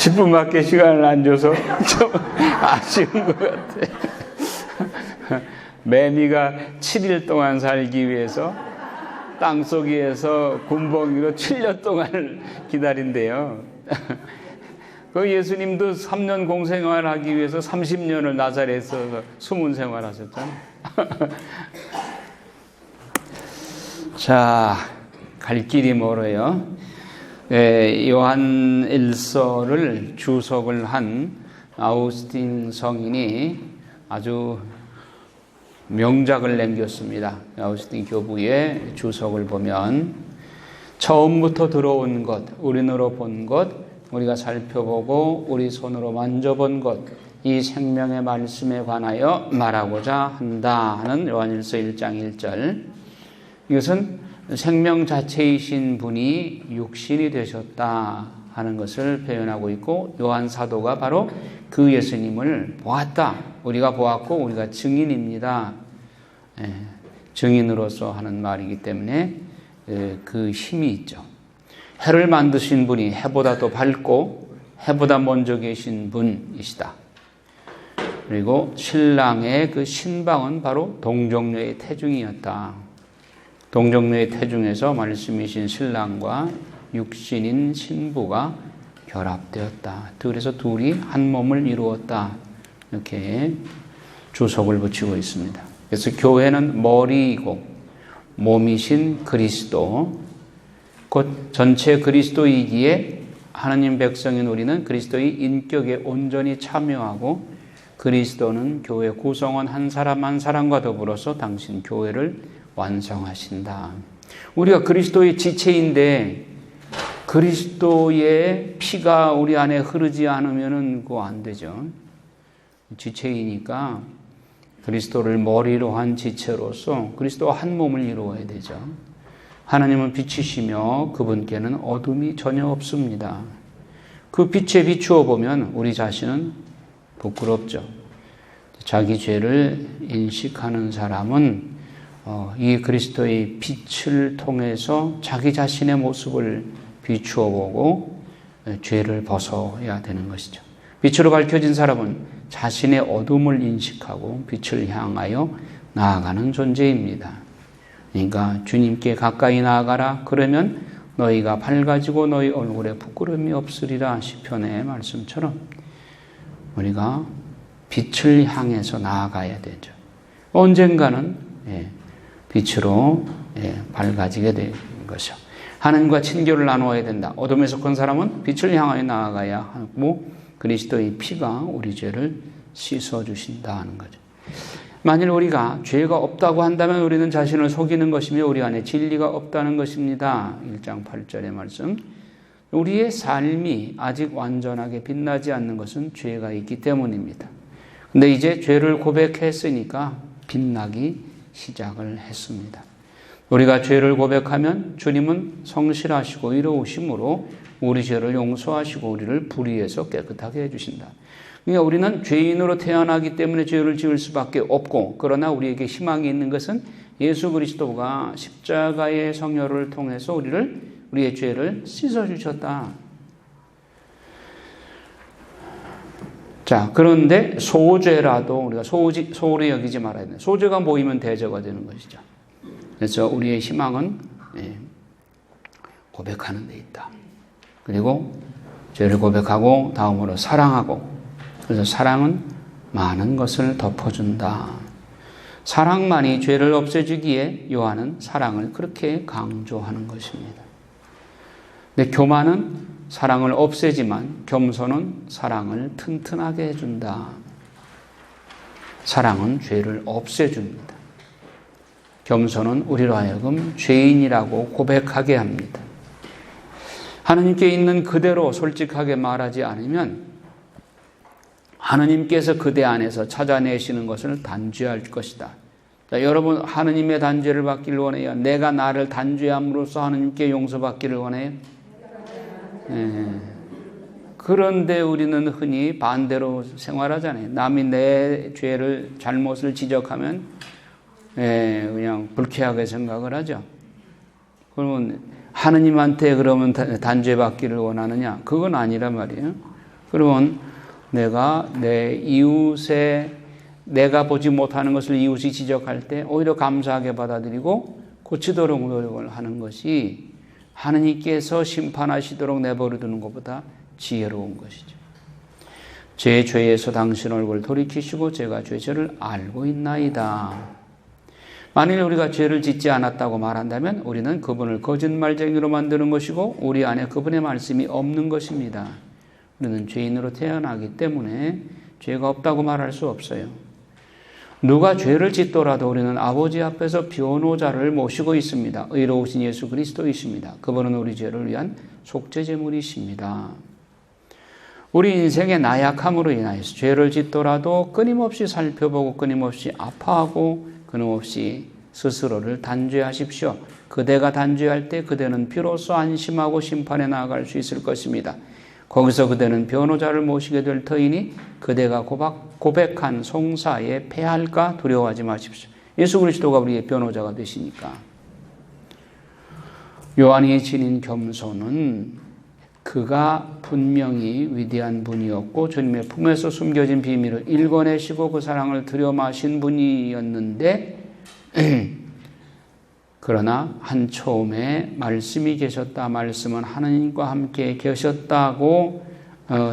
10분밖에 시간을 안 줘서 좀 아쉬운 것 같아. 매미가 7일 동안 살기 위해서 땅속 위에서 군복이로 7년 동안 기다린대요. 그 예수님도 3년 공생활 하기 위해서 30년을 나사렛에서 숨은 생활 하셨잖아요. 자, 갈 길이 멀어요. 요한 1서를 주석을 한 아우구스틴 성인이 아주 명작을 남겼습니다. 아우구스틴 교부의 주석을 보면 처음부터 들어온 것, 우리 눈으로 본 것, 우리가 살펴보고 우리 손으로 만져본 것, 이 생명의 말씀에 관하여 말하고자 한다 하는 요한일서 1장 1절. 이것은 생명 자체이신 분이 육신이 되셨다 하는 것을 표현하고 있고, 요한 사도가 바로 그 예수님을 보았다. 우리가 보았고 우리가 증인입니다. 증인으로서 하는 말이기 때문에 그 힘이 있죠. 해를 만드신 분이 해보다 더 밝고 해보다 먼저 계신 분이시다. 그리고 신랑의 그 신방은 바로 동정녀의 태중이었다. 동정녀의 태중에서 말씀이신 신랑과 육신인 신부가 결합되었다. 그래서 둘이 한 몸을 이루었다. 이렇게 주석을 붙이고 있습니다. 그래서 교회는 머리이고 몸이신 그리스도, 곧 전체 그리스도이기에 하나님 백성인 우리는 그리스도의 인격에 온전히 참여하고, 그리스도는 교회 구성원 한 사람 한 사람과 더불어서 당신 교회를 완성하신다. 우리가 그리스도의 지체인데 그리스도의 피가 우리 안에 흐르지 않으면 그거 안 되죠. 지체이니까 그리스도를 머리로 한 지체로서 그리스도와 한 몸을 이루어야 되죠. 하나님은 빛이시며 그분께는 어둠이 전혀 없습니다. 그 빛에 비추어 보면 우리 자신은 부끄럽죠. 자기 죄를 인식하는 사람은 이 그리스도의 빛을 통해서 자기 자신의 모습을 비추어 보고 죄를 벗어야 되는 것이죠. 빛으로 밝혀진 사람은 자신의 어둠을 인식하고 빛을 향하여 나아가는 존재입니다. 그러니까 주님께 가까이 나아가라. 그러면 너희가 밝아지고 너희 얼굴에 부끄러움이 없으리라. 시편의 말씀처럼 우리가 빛을 향해서 나아가야 되죠. 언젠가는 빛으로 밝아지게 되는 것이죠. 하나님과 친교를 나누어야 된다. 어둠에 속한 사람은 빛을 향하여 나아가야 하고 그리스도의 피가 우리 죄를 씻어주신다 하는 거죠. 만일 우리가 죄가 없다고 한다면 우리는 자신을 속이는 것이며 우리 안에 진리가 없다는 것입니다. 1장 8절의 말씀. 우리의 삶이 아직 완전하게 빛나지 않는 것은 죄가 있기 때문입니다. 근데 이제 죄를 고백했으니까 빛나기 시작을 했습니다. 우리가 죄를 고백하면 주님은 성실하시고 의로우심으로 우리 죄를 용서하시고 우리를 불의에서 깨끗하게 해주신다. 그러니까 우리는 죄인으로 태어나기 때문에 죄를 지을 수밖에 없고, 그러나 우리에게 희망이 있는 것은 예수 그리스도가 십자가의 성혈을 통해서 우리의 죄를 씻어주셨다. 자, 그런데 소죄라도 우리가 소홀히 여기지 말아야 돼요. 소죄가 모이면 대죄가 되는 것이죠. 그래서 우리의 희망은 고백하는 데 있다. 그리고 죄를 고백하고 다음으로 사랑하고, 그래서 사랑은 많은 것을 덮어준다. 사랑만이 죄를 없애주기에 요한은 사랑을 그렇게 강조하는 것입니다. 근데 교만은 사랑을 없애지만 겸손은 사랑을 튼튼하게 해준다. 사랑은 죄를 없애줍니다. 겸손은 우리로 하여금 죄인이라고 고백하게 합니다. 하나님께 있는 그대로 솔직하게 말하지 않으면 하나님께서 그대 안에서 찾아내시는 것을 단죄할 것이다. 자, 여러분 하나님의 단죄를 받기를 원해요? 내가 나를 단죄함으로써 하나님께 용서받기를 원해요? 그런데 우리는 흔히 반대로 생활하잖아요. 남이 내 죄를 잘못을 지적하면 그냥 불쾌하게 생각을 하죠. 그러면 하느님한테 그러면 단죄받기를 원하느냐? 그건 아니란 말이에요. 그러면 내가 내 이웃의 내가 보지 못하는 것을 이웃이 지적할 때 오히려 감사하게 받아들이고 고치도록 노력을 하는 것이 하느님께서 심판하시도록 내버려 두는 것보다 지혜로운 것이죠. 제 죄에서 당신 얼굴을 돌이키시고 제가 죄를 알고 있나이다. 만일 우리가 죄를 짓지 않았다고 말한다면 우리는 그분을 거짓말쟁이로 만드는 것이고 우리 안에 그분의 말씀이 없는 것입니다. 우리는 죄인으로 태어나기 때문에 죄가 없다고 말할 수 없어요. 누가 죄를 짓더라도 우리는 아버지 앞에서 변호자를 모시고 있습니다. 의로우신 예수 그리스도이십니다. 그분은 우리 죄를 위한 속죄제물이십니다. 우리 인생의 나약함으로 인하여서 죄를 짓더라도 끊임없이 살펴보고 끊임없이 아파하고 끊임없이 스스로를 단죄하십시오. 그대가 단죄할 때 그대는 비로소 안심하고 심판에 나아갈 수 있을 것입니다. 거기서 그대는 변호자를 모시게 될 터이니 그대가 고백한 송사에 패할까 두려워하지 마십시오. 예수 그리스도가 우리의 변호자가 되시니까. 요한이 지닌 겸손은 그가 분명히 위대한 분이었고 주님의 품에서 숨겨진 비밀을 읽어내시고 그 사랑을 들여마신 분이었는데 그러나 한 처음에 말씀이 계셨다. 말씀은 하나님과 함께 계셨다고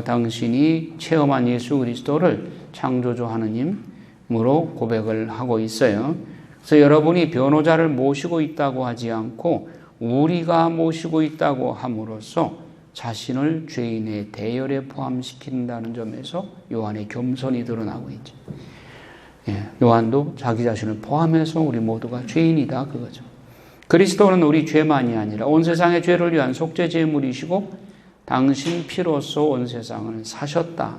당신이 체험한 예수 그리스도를 창조주 하나님으로 고백을 하고 있어요. 그래서 여러분이 변호자를 모시고 있다고 하지 않고 우리가 모시고 있다고 함으로써 자신을 죄인의 대열에 포함시킨다는 점에서 요한의 겸손이 드러나고 있죠. 요한도 자기 자신을 포함해서 우리 모두가 죄인이다 그거죠. 그리스도는 우리 죄만이 아니라 온 세상의 죄를 위한 속죄제물이시고 당신 피로써 온 세상을 사셨다.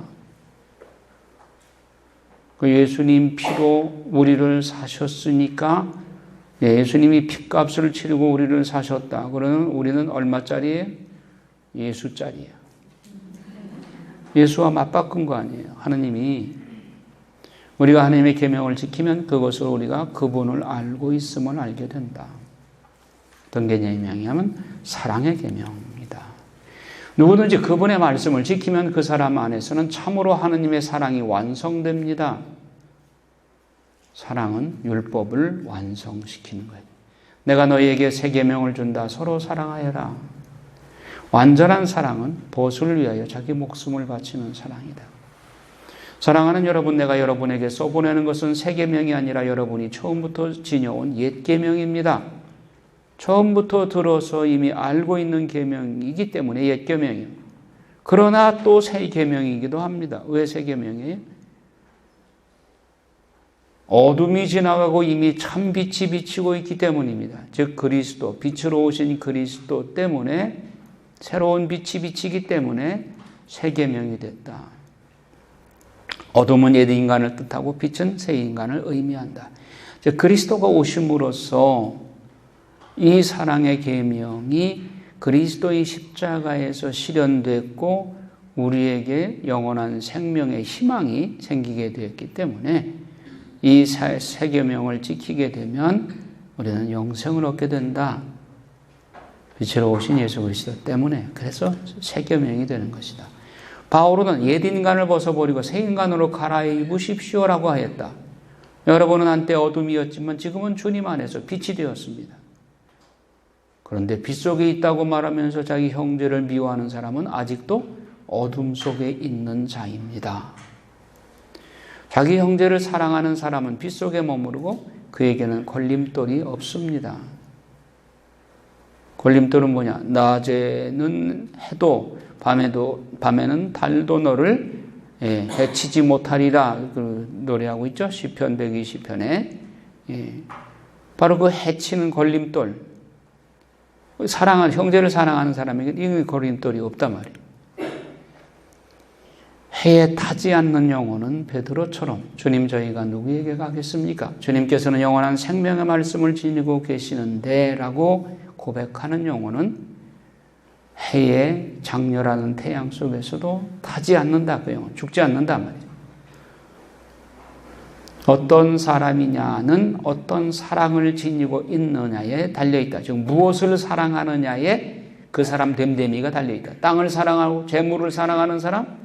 그 예수님 피로 우리를 사셨으니까 예수님이 핏값을 치르고 우리를 사셨다. 그러면 우리는 얼마짜리예요? 예수짜리예요. 예수와 맞바꾼 거 아니에요. 하느님이 우리가 하나님의 계명을 지키면 그것을 우리가 그분을 알고 있음을 알게 된다. 어떤 개념이냐면 사랑의 계명입니다. 누구든지 그분의 말씀을 지키면 그 사람 안에서는 참으로 하느님의 사랑이 완성됩니다. 사랑은 율법을 완성시키는 거예요. 내가 너희에게 새 계명을 준다. 서로 사랑하여라. 완전한 사랑은 벗을 위하여 자기 목숨을 바치는 사랑이다. 사랑하는 여러분, 내가 여러분에게 써보내는 것은 새 계명이 아니라 여러분이 처음부터 지녀온 옛 계명입니다. 처음부터 들어서 이미 알고 있는 계명이기 때문에 옛 계명이에요. 그러나 또 새 계명이기도 합니다. 왜 새 계명이에요? 어둠이 지나가고 이미 참 빛이 비치고 있기 때문입니다. 즉 그리스도, 빛으로 오신 그리스도 때문에 새로운 빛이 비치기 때문에 새 계명이 됐다. 어둠은 옛 인간을 뜻하고 빛은 새 인간을 의미한다. 즉 그리스도가 오심으로써 이 사랑의 계명이 그리스도의 십자가에서 실현됐고 우리에게 영원한 생명의 희망이 생기게 되었기 때문에 이 새 계명을 지키게 되면 우리는 영생을 얻게 된다. 빛으로 오신 예수 그리스도 때문에. 그래서 새 계명이 되는 것이다. 바울은 옛 인간을 벗어버리고 새 인간으로 갈아입으십시오라고 하였다. 여러분은 한때 어둠이었지만 지금은 주님 안에서 빛이 되었습니다. 그런데 빛 속에 있다고 말하면서 자기 형제를 미워하는 사람은 아직도 어둠 속에 있는 자입니다. 자기 형제를 사랑하는 사람은 빛 속에 머무르고 그에게는 걸림돌이 없습니다. 걸림돌은 뭐냐? 낮에는 해도 밤에는 달도 너를 해치지 못하리라 그 노래하고 있죠. 시편 120편에 바로 그 해치는 걸림돌. 형제를 사랑하는 사람에게 이 걸림돌이 없단 말이에요. 해에 타지 않는 영혼은 베드로처럼 주님 저희가 누구에게 가겠습니까? 주님께서는 영원한 생명의 말씀을 지니고 계시는데 라고 고백하는 영혼은 해에 장렬하는 태양 속에서도 타지 않는다. 그 영혼 죽지 않는단 말이에요. 어떤 사람이냐는 어떤 사랑을 지니고 있느냐에 달려있다. 즉 무엇을 사랑하느냐에 그 사람 됨됨이가 달려있다. 땅을 사랑하고 재물을 사랑하는 사람,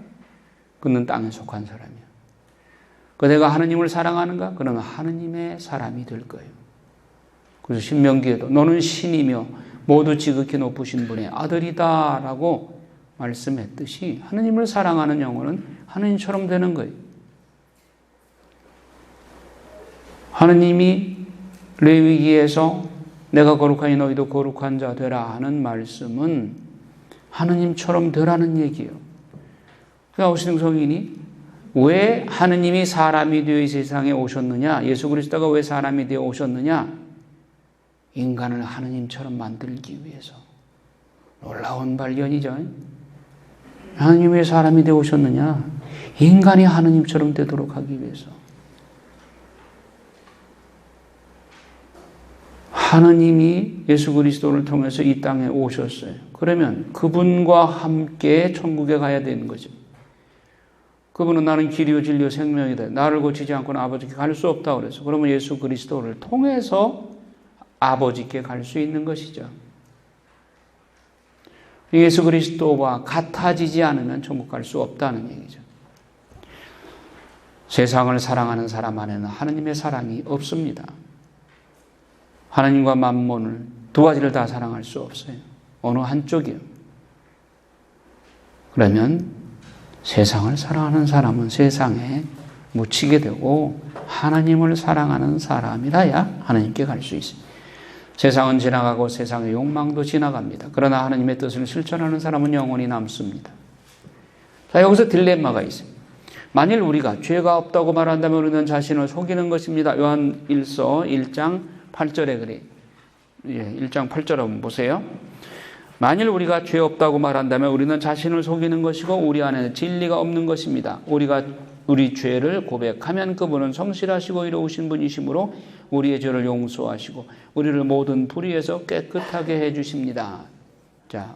그는 땅에 속한 사람이야. 그대가 하느님을 사랑하는가? 그러면 하느님의 사람이 될 거예요. 그래서 신명기에도 너는 신이며 모두 지극히 높으신 분의 아들이다 라고 말씀했듯이 하느님을 사랑하는 영혼은 하느님처럼 되는 거예요. 하느님이 레위기에서 내가 거룩하니 너희도 거룩한 자 되라 하는 말씀은 하느님처럼 되라는 얘기예요. 그러니까 오시는 성인이 왜 하느님이 사람이 되어 이 세상에 오셨느냐? 예수 그리스도가 왜 사람이 되어 오셨느냐? 인간을 하느님처럼 만들기 위해서. 놀라운 발견이죠. 하느님이 왜 사람이 되어 오셨느냐? 인간이 하느님처럼 되도록 하기 위해서. 하느님이 예수 그리스도를 통해서 이 땅에 오셨어요. 그러면 그분과 함께 천국에 가야 되는 거죠. 그분은 나는 길이요 진리요 생명이다. 나를 고치지 않고는 아버지께 갈 수 없다 그래서. 그러면 예수 그리스도를 통해서 아버지께 갈 수 있는 것이죠. 예수 그리스도와 같아지지 않으면 천국 갈 수 없다는 얘기죠. 세상을 사랑하는 사람 안에는 하느님의 사랑이 없습니다. 하나님과 만몬을 두 가지를 다 사랑할 수 없어요. 어느 한쪽이요. 그러면 세상을 사랑하는 사람은 세상에 묻히게 되고 하나님을 사랑하는 사람이라야 하나님께 갈 수 있어요. 세상은 지나가고 세상의 욕망도 지나갑니다. 그러나 하나님의 뜻을 실천하는 사람은 영원히 남습니다. 자, 여기서 딜레마가 있어요. 만일 우리가 죄가 없다고 말한다면 우리는 자신을 속이는 것입니다. 요한 1서 1장 8절에 그래. 1장 8절 한번 보세요. 만일 우리가 죄 없다고 말한다면 우리는 자신을 속이는 것이고 우리 안에는 진리가 없는 것입니다. 우리가 우리 죄를 고백하면 그분은 성실하시고 의로우신 분이시므로 우리의 죄를 용서하시고 우리를 모든 불의에서 깨끗하게 해주십니다. 자,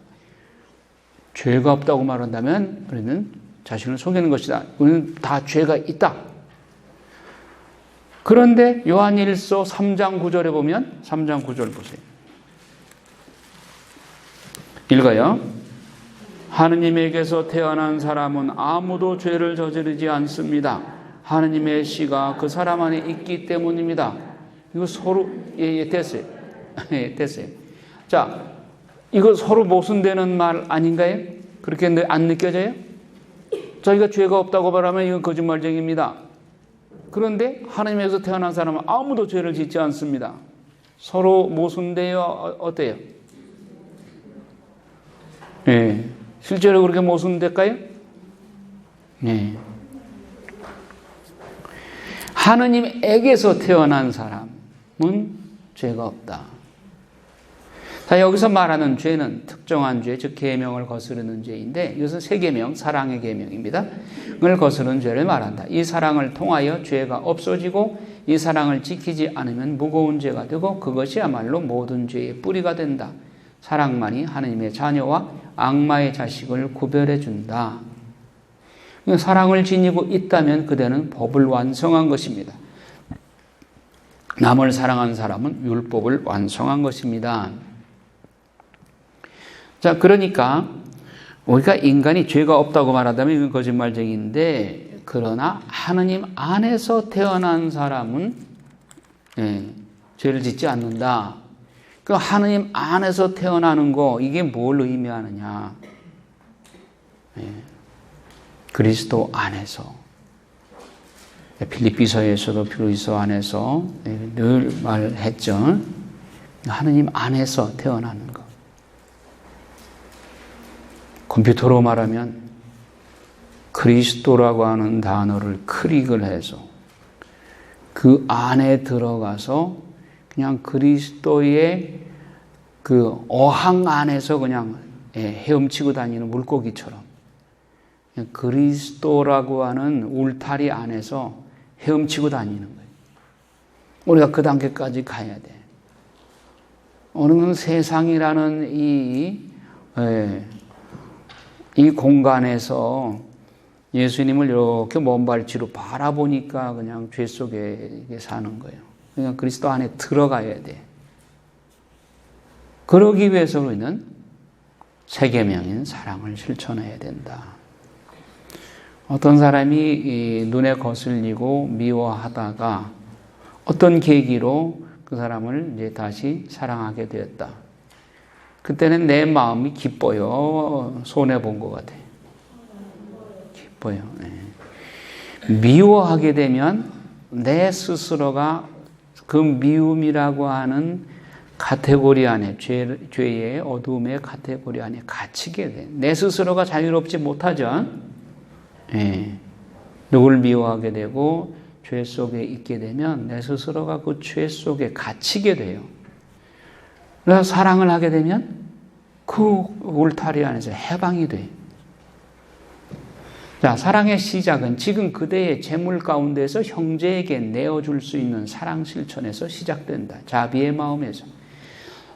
죄가 없다고 말한다면 우리는 자신을 속이는 것이다. 우리는 다 죄가 있다. 그런데 요한일서 3장 9절에 보면 3장 9절 보세요. 읽어요. 하느님에게서 태어난 사람은 아무도 죄를 저지르지 않습니다. 하느님의 씨가 그 사람 안에 있기 때문입니다. 이거 서로 됐어요. 됐어요. 자, 이거 서로 모순되는 말 아닌가요? 그렇게 안 느껴져요? 자기가 죄가 없다고 말하면 이건 거짓말쟁이입니다. 그런데 하나님에게서 태어난 사람은 아무도 죄를 짓지 않습니다. 서로 모순돼요? 어때요? 네. 실제로 그렇게 모순될까요? 네. 하느님에게서 태어난 사람은 죄가 없다. 자, 여기서 말하는 죄는 특정한 죄, 즉 계명을 거스르는 죄인데 이것은 세 계명, 사랑의 계명입니다. 을 거스르는 죄를 말한다. 이 사랑을 통하여 죄가 없어지고 이 사랑을 지키지 않으면 무거운 죄가 되고 그것이야말로 모든 죄의 뿌리가 된다. 사랑만이 하느님의 자녀와 악마의 자식을 구별해 준다. 사랑을 지니고 있다면 그대는 법을 완성한 것입니다. 남을 사랑한 사람은 율법을 완성한 것입니다. 자, 그러니까 우리가 인간이 죄가 없다고 말한다면 이건 거짓말쟁이인데 그러나 하느님 안에서 태어난 사람은 죄를 짓지 않는다. 그 하느님 안에서 태어나는 거 이게 뭘 의미하느냐? 그리스도 안에서 필립비서에서도 그리스도 안에서 늘 말했죠. 하느님 안에서 태어나는 거. 컴퓨터로 말하면 그리스도라고 하는 단어를 클릭을 해서 그 안에 들어가서 그냥 그리스도의 그 어항 안에서 그냥 헤엄치고 다니는 물고기처럼 그냥 그리스도라고 하는 울타리 안에서 헤엄치고 다니는 거예요. 우리가 그 단계까지 가야 돼. 오늘은 세상이라는 이 공간에서 예수님을 이렇게 먼 발치로 바라보니까 그냥 죄 속에 사는 거예요. 그냥 그리스도 안에 들어가야 돼. 그러기 위해서 우리는 세 계명인 사랑을 실천해야 된다. 어떤 사람이 눈에 거슬리고 미워하다가 어떤 계기로 그 사람을 이제 다시 사랑하게 되었다. 그때는 내 마음이 기뻐요? 손해본 것 같아요? 기뻐요. 네. 미워하게 되면 내 스스로가 그 미움이라고 하는 카테고리 안에, 죄의 어두움의 카테고리 안에 갇히게 돼. 내 스스로가 자유롭지 못하죠. 예. 누굴 미워하게 되고 죄 속에 있게 되면 내 스스로가 그 죄 속에 갇히게 돼요. 그래서 사랑을 하게 되면 그 울타리 안에서 해방이 돼요. 자, 사랑의 시작은 지금 그대의 재물 가운데서 형제에게 내어줄 수 있는 사랑 실천에서 시작된다. 자비의 마음에서.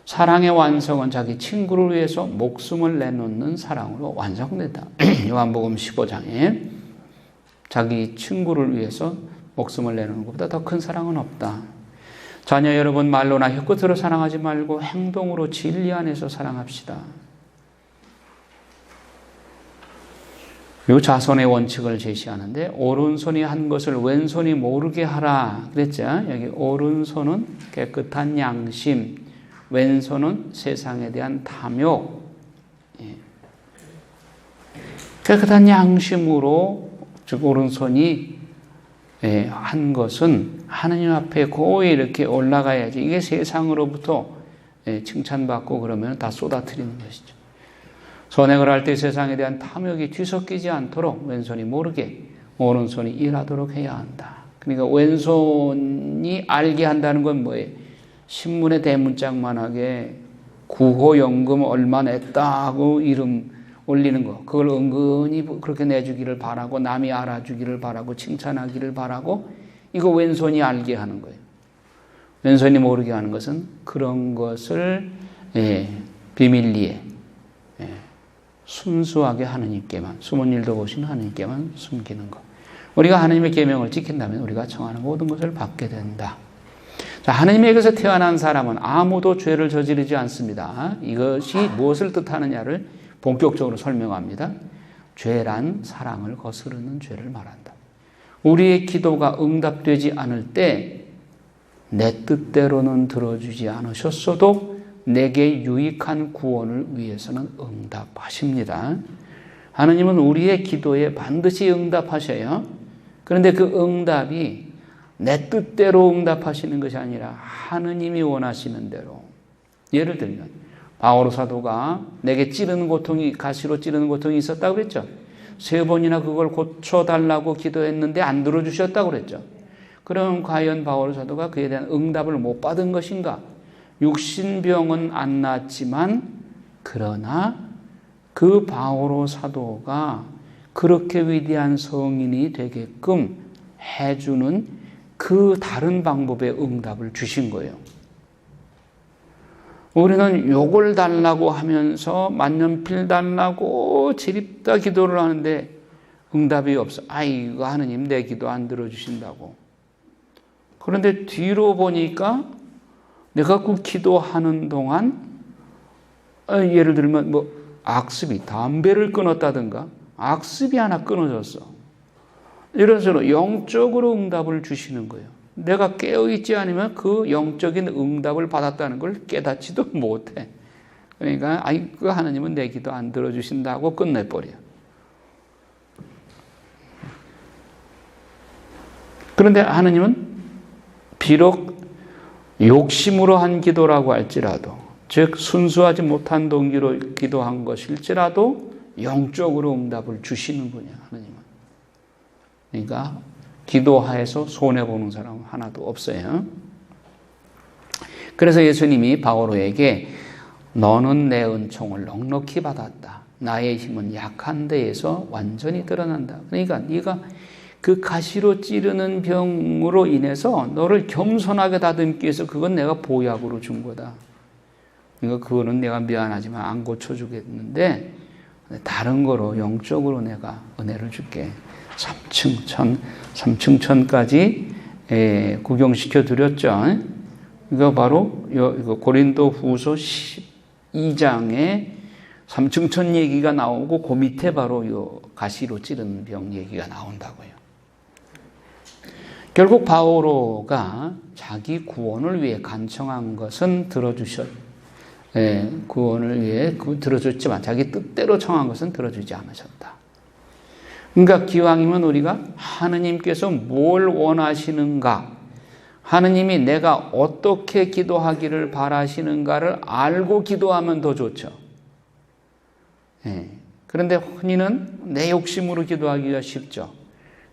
사랑의 완성은 자기 친구를 위해서 목숨을 내놓는 사랑으로 완성된다. 요한복음 15장에 자기 친구를 위해서 목숨을 내놓는 것보다 더 큰 사랑은 없다. 자녀 여러분, 말로나 혀끝으로 사랑하지 말고 행동으로 진리 안에서 사랑합시다. 이 자선의 원칙을 제시하는데, 오른손이 한 것을 왼손이 모르게 하라 그랬죠. 여기 오른손은 깨끗한 양심, 왼손은 세상에 대한 탐욕. 깨끗한 양심으로, 즉 오른손이 한 것은 하느님 앞에 고이 이렇게 올라가야지. 이게 세상으로부터 칭찬받고 그러면 다 쏟아뜨리는 것이죠. 선행을 할 때 세상에 대한 탐욕이 뒤섞이지 않도록 왼손이 모르게 오른손이 일하도록 해야 한다. 그러니까 왼손이 알게 한다는 건 뭐예요? 신문에 대문짝만하게 구호연금 얼마 냈다고 이름 올리는 거, 그걸 은근히 그렇게 내주기를 바라고, 남이 알아주기를 바라고, 칭찬하기를 바라고, 이거 왼손이 알게 하는 거예요. 왼손이 모르게 하는 것은 그런 것을 비밀리에 순수하게 하느님께만, 숨은 일도 보시는 하느님께만 숨기는 것. 우리가 하나님의 계명을 지킨다면 우리가 청하는 모든 것을 받게 된다. 자, 하나님에게서 태어난 사람은 아무도 죄를 저지르지 않습니다. 이것이 무엇을 뜻하느냐를 본격적으로 설명합니다. 죄란 사랑을 거스르는 죄를 말한다. 우리의 기도가 응답되지 않을 때 내 뜻대로는 들어주지 않으셨어도 내게 유익한 구원을 위해서는 응답하십니다. 하나님은 우리의 기도에 반드시 응답하셔요. 그런데 그 응답이 내 뜻대로 응답하시는 것이 아니라 하느님이 원하시는 대로. 예를 들면 바오로 사도가 내게 찌르는 고통이, 가시로 찌르는 고통이 있었다고 그랬죠. 3번이나 그걸 고쳐달라고 기도했는데 안 들어주셨다고 그랬죠. 그럼 과연 바오로 사도가 그에 대한 응답을 못 받은 것인가? 육신병은 안 낫지만 그러나 그 바오로 사도가 그렇게 위대한 성인이 되게끔 해주는 그 다른 방법의 응답을 주신 거예요. 우리는 욕을 달라고 하면서 만년필 달라고 지립다 기도를 하는데 응답이 없어. 아이고 하느님 내 기도 안 들어주신다고. 그런데 뒤로 보니까 내가 그 기도하는 동안 예를 들면 뭐 악습이 담배를 끊었다든가 악습이 하나 끊어졌어. 이런 식으로 영적으로 응답을 주시는 거예요. 내가 깨어있지 않으면 그 영적인 응답을 받았다는 걸 깨닫지도 못해. 그러니까 아이고 하나님은 내 기도 안 들어주신다고 끝내버려. 그런데 하나님은 비록 욕심으로 한 기도라고 할지라도, 즉 순수하지 못한 동기로 기도한 것일지라도 영적으로 응답을 주시는 분이야, 하나님은. 그러니까 기도하에서 손해보는 사람은 하나도 없어요. 그래서 예수님이 바오로에게 너는 내 은총을 넉넉히 받았다. 나의 힘은 약한 데에서 완전히 드러난다. 그러니까 네가 그 가시로 찌르는 병으로 인해서 너를 겸손하게 다듬기 위해서 그건 내가 보약으로 준 거다. 그러니까 그거는 내가 미안하지만 안 고쳐주겠는데 다른 거로 영적으로 내가 은혜를 줄게. 3층 천까지 구경시켜 드렸죠. 이거 바로 고린도 후서 12장에 삼층천 얘기가 나오고 그 밑에 바로 요 가시로 찌른 병 얘기가 나온다고요. 결국 바오로가 자기 구원을 위해 간청한 것은 구원을 위해 들어줬지만 자기 뜻대로 청한 것은 들어주지 않으셨다. 그러니까 기왕이면 우리가 하느님께서 뭘 원하시는가, 하느님이 내가 어떻게 기도하기를 바라시는가를 알고 기도하면 더 좋죠. 그런데 흔히는 내 욕심으로 기도하기가 쉽죠.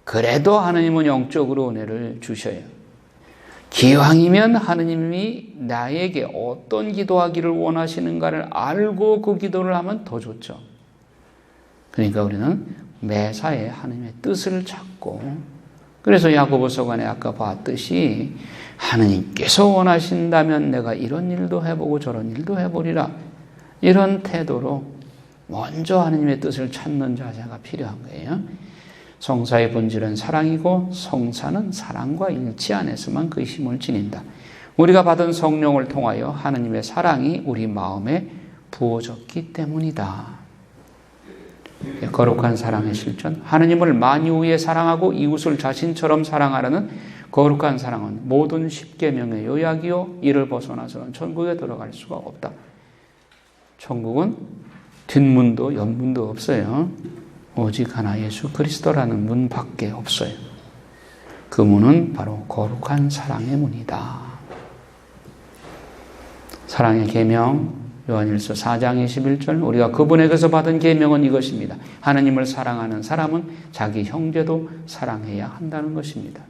그래도 하느님은 영적으로 은혜를 주셔요. 기왕이면 하느님이 나에게 어떤 기도하기를 원하시는가를 알고 그 기도를 하면 더 좋죠. 그러니까 우리는 매사에 하느님의 뜻을 찾고, 그래서 야고보서관에 아까 봤듯이 하느님께서 원하신다면 내가 이런 일도 해보고 저런 일도 해보리라, 이런 태도로 먼저 하느님의 뜻을 찾는 자세가 필요한 거예요. 성사의 본질은 사랑이고 성사는 사랑과 일치 안에서만 그 힘을 지닌다. 우리가 받은 성령을 통하여 하느님의 사랑이 우리 마음에 부어졌기 때문이다. 거룩한 사랑의 실천, 하느님을 만유에 사랑하고 이웃을 자신처럼 사랑하라는 거룩한 사랑은 모든 십계명의 요약이요, 이를 벗어나서는 천국에 들어갈 수가 없다. 천국은 뒷문도 옆문도 없어요. 오직 하나 예수 그리스도라는 문밖에 없어요. 그 문은 바로 거룩한 사랑의 문이다. 사랑의 계명, 요한일서 4장 21절, 우리가 그분에게서 받은 계명은 이것입니다. 하느님을 사랑하는 사람은 자기 형제도 사랑해야 한다는 것입니다.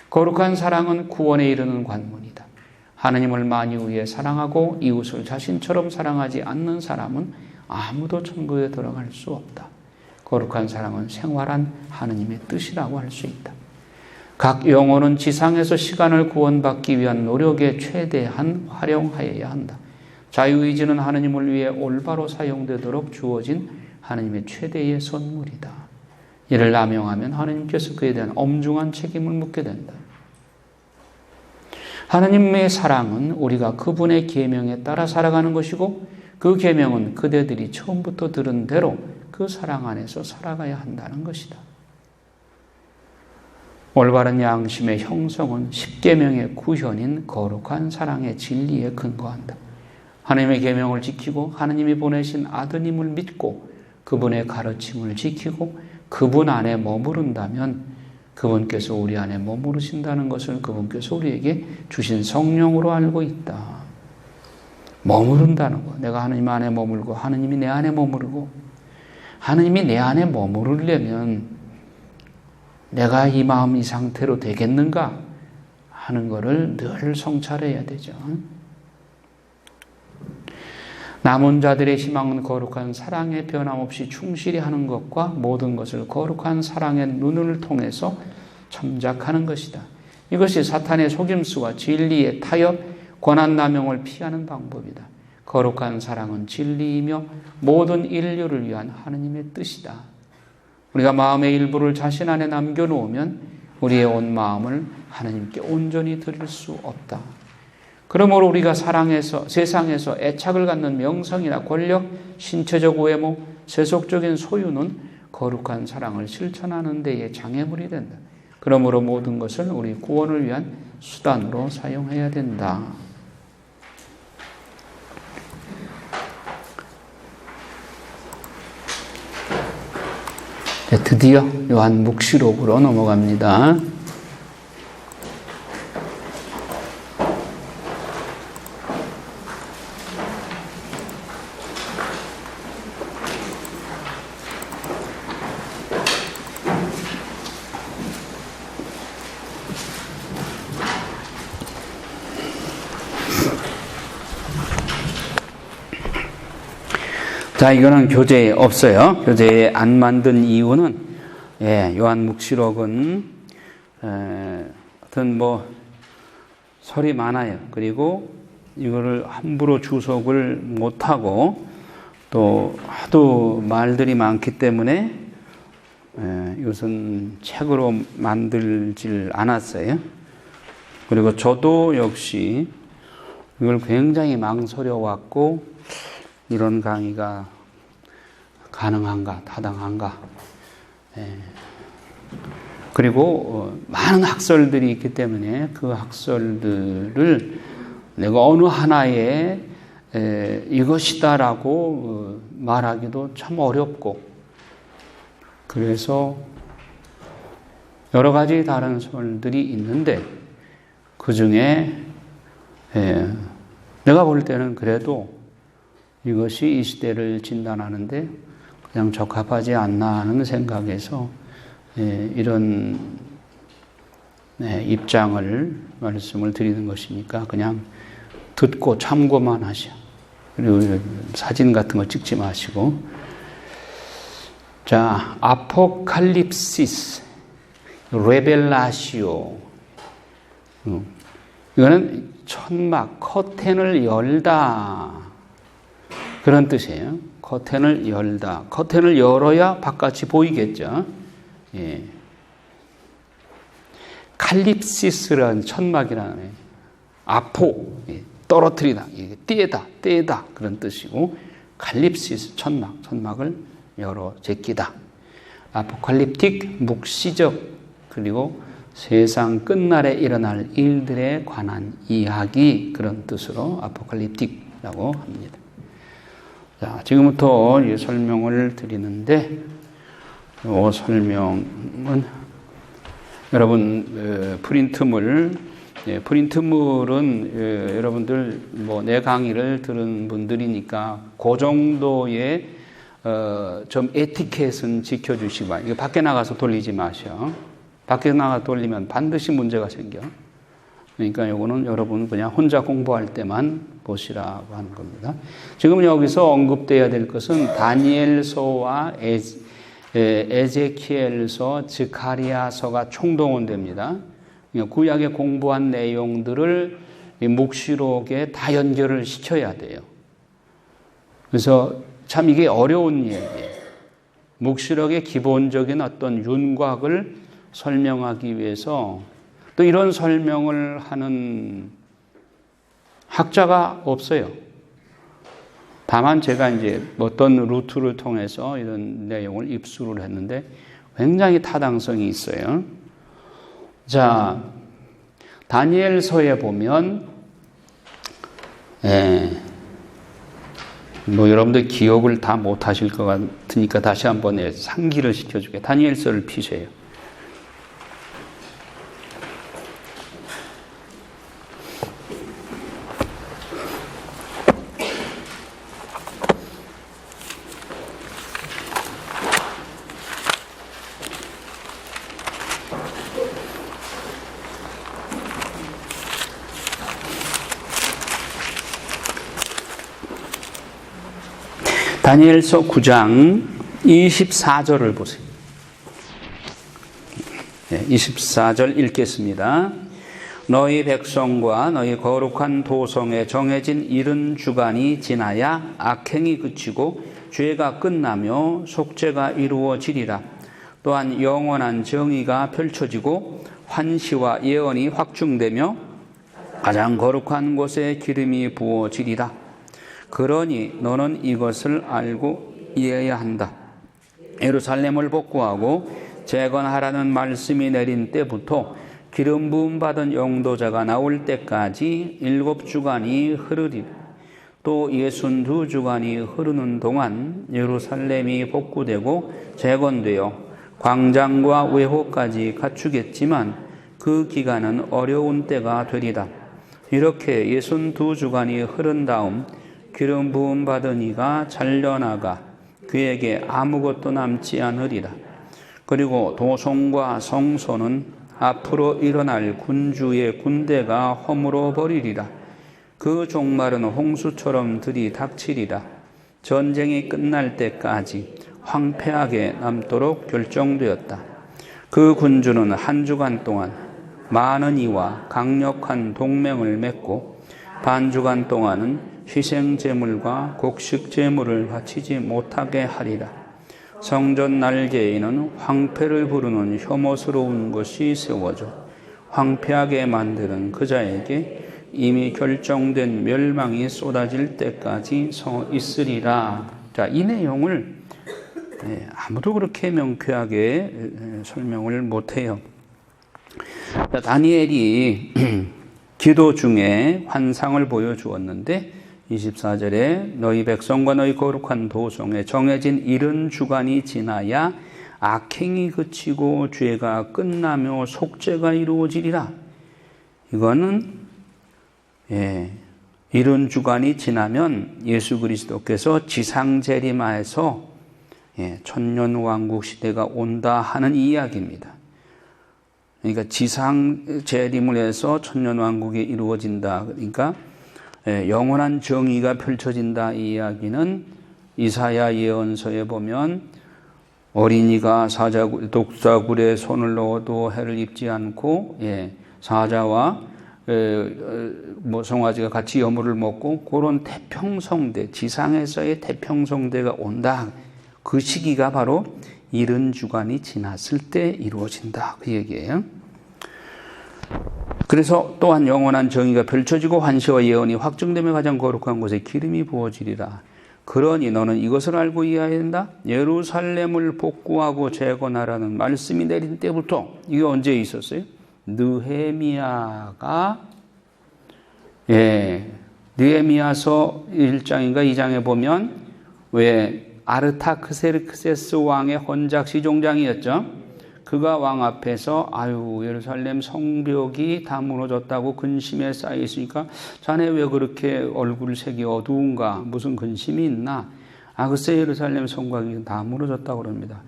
거룩한 사랑은 구원에 이르는 관문이다. 하느님을 만유에 사랑하고 이웃을 자신처럼 사랑하지 않는 사람은 아무도 천국에 들어갈 수 없다. 거룩한 사랑은 생활한 하느님의 뜻이라고 할 수 있다. 각 영혼은 지상에서 시간을 구원받기 위한 노력에 최대한 활용하여야 한다. 자유의지는 하느님을 위해 올바로 사용되도록 주어진 하느님의 최대의 선물이다. 이를 남용하면 하느님께서 그에 대한 엄중한 책임을 묻게 된다. 하느님의 사랑은 우리가 그분의 계명에 따라 살아가는 것이고, 그 계명은 그대들이 처음부터 들은 대로 그 사랑 안에서 살아가야 한다는 것이다. 올바른 양심의 형성은 십계명의 구현인 거룩한 사랑의 진리에 근거한다. 하나님의 계명을 지키고 하나님이 보내신 아드님을 믿고 그분의 가르침을 지키고 그분 안에 머무른다면 그분께서 우리 안에 머무르신다는 것을 그분께서 우리에게 주신 성령으로 알고 있다. 머무른다는 거. 내가 하나님 안에 머물고 하나님이 내 안에 머무르고, 하나님이 내 안에 머무르려면 내가 이 마음 이 상태로 되겠는가 하는 것을 늘 성찰해야 되죠. 남은 자들의 희망은 거룩한 사랑에 변함없이 충실히 하는 것과 모든 것을 거룩한 사랑의 눈을 통해서 참작하는 것이다. 이것이 사탄의 속임수와 진리의 타협, 권한 남용을 피하는 방법이다. 거룩한 사랑은 진리이며 모든 인류를 위한 하느님의 뜻이다. 우리가 마음의 일부를 자신 안에 남겨놓으면 우리의 온 마음을 하느님께 온전히 드릴 수 없다. 그러므로 우리가 세상에서 애착을 갖는 명성이나 권력, 신체적 외모, 세속적인 소유는 거룩한 사랑을 실천하는 데에 장애물이 된다. 그러므로 모든 것을 우리 구원을 위한 수단으로 사용해야 된다. 드디어 요한 묵시록으로 넘어갑니다. 자, 이거는 교재에 없어요. 교재에 안 만든 이유는, 요한묵시록은, 하여튼 설이 많아요. 그리고 이거를 함부로 주석을 못하고, 또 하도 말들이 많기 때문에, 이것은 책으로 만들질 않았어요. 그리고 저도 역시 이걸 굉장히 망설여 왔고, 이런 강의가 가능한가, 타당한가. 그리고 많은 학설들이 있기 때문에 그 학설들을 내가 어느 하나에 이것이다라고 말하기도 참 어렵고, 그래서 여러 가지 다른 설들이 있는데 그 중에 내가 볼 때는 그래도 이것이 이 시대를 진단하는데 그냥 적합하지 않나 하는 생각에서 이런 입장을 말씀을 드리는 것이니까 그냥 듣고 참고만 하시오. 그리고 사진 같은 거 찍지 마시고. 자, 아포칼립시스, 레벨라시오. 이거는 천막, 커튼을 열다. 그런 뜻이에요. 커튼을 열다. 커튼을 열어야 바깥이 보이겠죠. 예. 칼립시스라는 천막이라는 아포, 떨어뜨리다, 떼다 그런 뜻이고, 칼립시스 천막을 열어 제끼다. 아포칼립틱, 묵시적, 그리고 세상 끝날에 일어날 일들에 관한 이야기, 그런 뜻으로 아포칼립틱이라고 합니다. 자, 지금부터 이 설명을 드리는데, 이 설명은 여러분 프린트물은 여러분들 내 강의를 들은 분들이니까 그 정도의 좀 에티켓은 지켜주시기 바랍니다. 이거 밖에 나가서 돌리지 마셔. 밖에 나가 돌리면 반드시 문제가 생겨. 그러니까 이거는 여러분 그냥 혼자 공부할 때만 보시라고 하는 겁니다. 지금 여기서 언급돼야 될 것은 다니엘서와 에제키엘서, 스가랴서가 총동원됩니다. 구약에 공부한 내용들을 묵시록에 다 연결을 시켜야 돼요. 그래서 참 이게 어려운 일이에요. 묵시록의 기본적인 어떤 윤곽을 설명하기 위해서 또 이런 설명을 하는 학자가 없어요. 다만 제가 이제 어떤 루트를 통해서 이런 내용을 입수를 했는데 굉장히 타당성이 있어요. 자, 다니엘서에 보면 여러분들 기억을 다 못하실 것 같으니까 다시 한번 상기를 시켜주게. 다니엘서를 피세요. 다니엘서 9장 24절을 보세요. 24절 읽겠습니다. 너희 백성과 너희 거룩한 도성에 정해진 이른 주간이 지나야 악행이 그치고 죄가 끝나며 속죄가 이루어지리라. 또한 영원한 정의가 펼쳐지고 환시와 예언이 확증되며 가장 거룩한 곳에 기름이 부어지리라. 그러니 너는 이것을 알고 이해해야 한다. 예루살렘을 복구하고 재건하라는 말씀이 내린 때부터 기름 부음 받은 영도자가 나올 때까지 7주간이 흐르리라. 또 62주간이 흐르는 동안 예루살렘이 복구되고 재건되어 광장과 외호까지 갖추겠지만 그 기간은 어려운 때가 되리라. 이렇게 62주간이 흐른 다음 기름 부음 받은 이가 잘려나가 그에게 아무것도 남지 않으리라. 그리고 도성과 성소는 앞으로 일어날 군주의 군대가 허물어 버리리라. 그 종말은 홍수처럼 들이닥치리라. 전쟁이 끝날 때까지 황폐하게 남도록 결정되었다. 그 군주는 한 주간 동안 많은 이와 강력한 동맹을 맺고 반 주간 동안은 희생제물과 곡식제물을 바치지 못하게 하리라. 성전 날개에는 황폐를 부르는 혐오스러운 것이 세워져 황폐하게 만드는 그자에게 이미 결정된 멸망이 쏟아질 때까지 서 있으리라. 자, 이 내용을 아무도 그렇게 명쾌하게 설명을 못해요. 다니엘이 기도 중에 환상을 보여주었는데 24절에 너희 백성과 너희 거룩한 도성에 정해진 70주간이 지나야 악행이 그치고 죄가 끝나며 속죄가 이루어지리라. 이거는 70주간이 지나면 예수 그리스도께서 지상 재림하여서 천년왕국 시대가 온다 하는 이야기입니다. 그러니까 지상 재림을 해서 천년왕국이 이루어진다. 그러니까 영원한 정의가 펼쳐진다. 이 이야기는 이사야 예언서에 보면 어린이가 독사굴에 손을 넣어도 해를 입지 않고 사자와 송아지가 같이 여물을 먹고 그런 태평성대, 지상에서의 태평성대가 온다. 그 시기가 바로 70주간이 지났을 때 이루어진다. 그 얘기예요. 그래서 또한 영원한 정의가 펼쳐지고 환시와 예언이 확증되며 가장 거룩한 곳에 기름이 부어지리라. 그러니 너는 이것을 알고 이해해야 된다. 예루살렘을 복구하고 재건하라는 말씀이 내린 때부터, 이게 언제 있었어요? 느헤미야가 느헤미야서 1장인가 2장에 보면 왜 아르타크세르크세스 왕의 헌작 시종장이었죠. 그가 왕 앞에서 예루살렘 성벽이 다 무너졌다고 근심에 쌓여 있으니까 자네 왜 그렇게 얼굴색이 어두운가? 무슨 근심이 있나? 글쎄 예루살렘 성곽이 다 무너졌다고 그럽니다.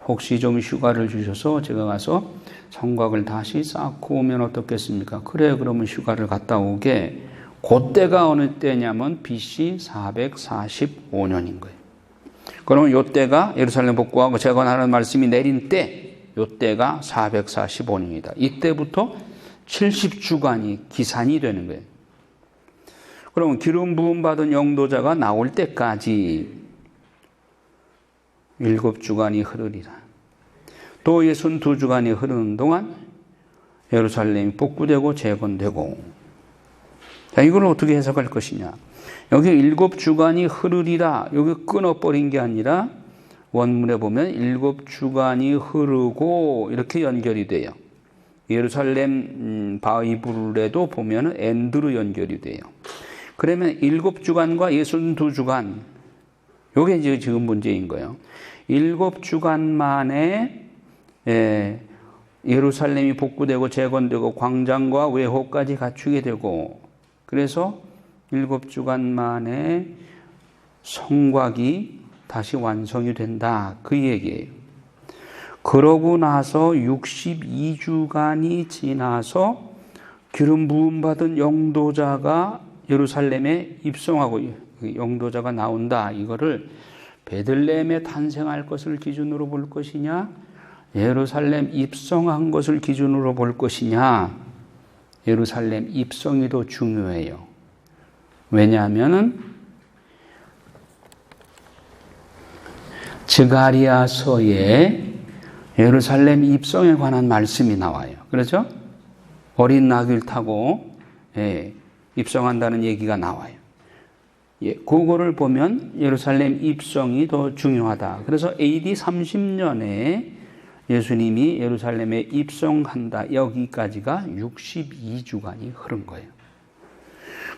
혹시 좀 휴가를 주셔서 제가 가서 성곽을 다시 쌓고 오면 어떻겠습니까? 그래, 그러면 휴가를 갔다 오게. 그때가 어느 때냐면 BC 445년인 거예요. 그러면 이때가 예루살렘 복구하고 재건하는 말씀이 내린 때, 이때가 445년이다. 이때부터 70주간이 기산이 되는 거예요. 그러면 기름 부음 받은 영도자가 나올 때까지 7주간이 흐르리라. 또 62주간이 흐르는 동안 예루살렘이 복구되고 재건되고. 자, 이걸 어떻게 해석할 것이냐? 여기 7주간이 흐르리라. 여기 끊어버린 게 아니라 원문에 보면 7주간이 흐르고 이렇게 연결이 돼요. 예루살렘 바이블에도 보면 엔드로 연결이 돼요. 그러면 7주간과 62주간, 이게 이제 지금 문제인 거예요. 7주간 만에 예루살렘이 복구되고 재건되고 광장과 외호까지 갖추게 되고, 그래서 7주간 만에 성곽이 다시 완성이 된다. 그 얘기예요. 그러고 나서 62주간이 지나서 기름 부음 받은 영도자가 예루살렘에 입성하고 영도자가 나온다. 이거를 베들레헴에 탄생할 것을 기준으로 볼 것이냐, 예루살렘 입성한 것을 기준으로 볼 것이냐. 예루살렘 입성이 더 중요해요. 왜냐하면은 스가랴서에 예루살렘 입성에 관한 말씀이 나와요. 그렇죠? 어린 나귀를 타고 입성한다는 얘기가 나와요. 그거를 보면 예루살렘 입성이 더 중요하다. 그래서 AD 30년에 예수님이 예루살렘에 입성한다. 여기까지가 62주간이 흐른 거예요.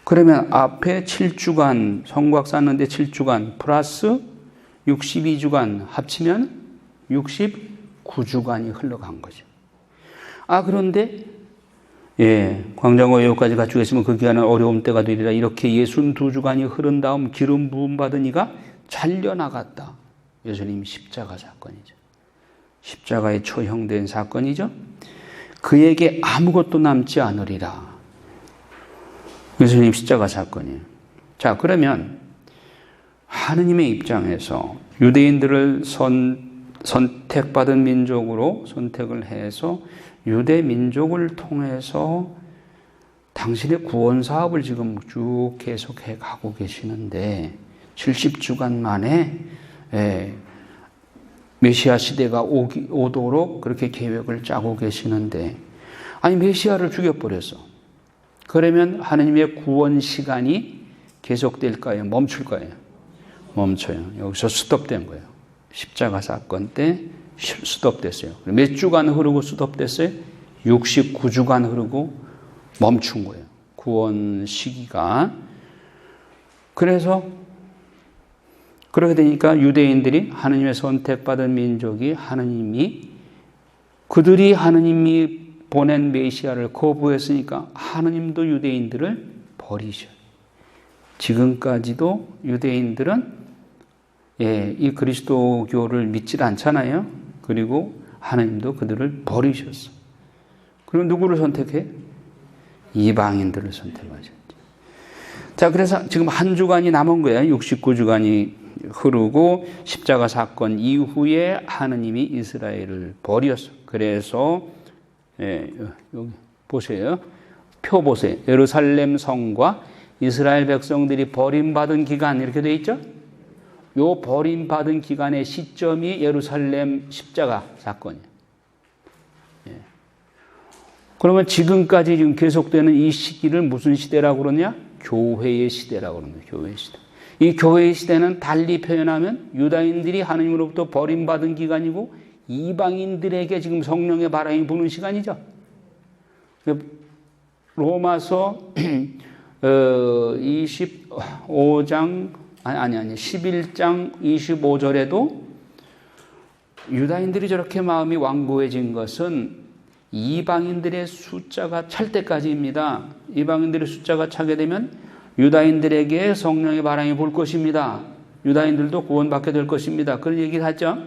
그러면 앞에 7주간, 성곽 쌓는데 7주간 플러스 62주간 합치면 69주간이 흘러간 거죠. 그런데 광장과 외호까지 갖추겠으면 그 기간은 어려운 때가 되리라. 이렇게 62주간이 흐른 다음 기름 부음 받은 이가 잘려나갔다. 예수님 십자가 사건이죠. 십자가에 처형된 사건이죠. 그에게 아무것도 남지 않으리라. 예수님 십자가 사건이에요. 자, 그러면 하느님의 입장에서 유대인들을 선택받은 민족으로 선택을 해서 유대 민족을 통해서 당신의 구원 사업을 지금 쭉 계속해 가고 계시는데 70주간 만에 메시아 시대가 오도록 그렇게 계획을 짜고 계시는데, 메시아를 죽여버렸어. 그러면 하느님의 구원 시간이 계속될까요? 멈출까요? 멈춰요. 여기서 스톱된 거예요. 십자가 사건 때 스톱됐어요. 몇 주간 흐르고 스톱됐어요? 69주간 흐르고 멈춘 거예요. 구원 시기가. 그래서 그렇게 되니까 유대인들이 하나님의 선택받은 민족이 그들이 하나님이 보낸 메시아를 거부했으니까 하나님도 유대인들을 버리셔요. 지금까지도 유대인들은 이 그리스도교를 믿질 않잖아요. 그리고 하나님도 그들을 버리셨어. 그럼 누구를 선택해? 이방인들을 선택하셨죠. 자, 그래서 지금 한 주간이 남은 거예요. 69주간이 흐르고 십자가 사건 이후에 하나님이 이스라엘을 버렸어. 그래서 여기 보세요. 표 보세요. 예루살렘 성과 이스라엘 백성들이 버림받은 기간 이렇게 돼 있죠. 요 버림받은 기간의 시점이 예루살렘 십자가 사건이에요. 그러면 지금까지 지금 계속되는 이 시기를 무슨 시대라고 그러냐? 교회의 시대라고 그러는 거예요. 교회의 시대. 이 교회의 시대는 달리 표현하면 유다인들이 하나님으로부터 버림받은 기간이고 이방인들에게 지금 성령의 바람이 부는 시간이죠. 로마서 11장 25절에도 유다인들이 저렇게 마음이 완고해진 것은 이방인들의 숫자가 찰 때까지입니다. 이방인들의 숫자가 차게 되면 유다인들에게 성령의 바람이 불 것입니다. 유다인들도 구원받게 될 것입니다. 그런 얘기를 하죠.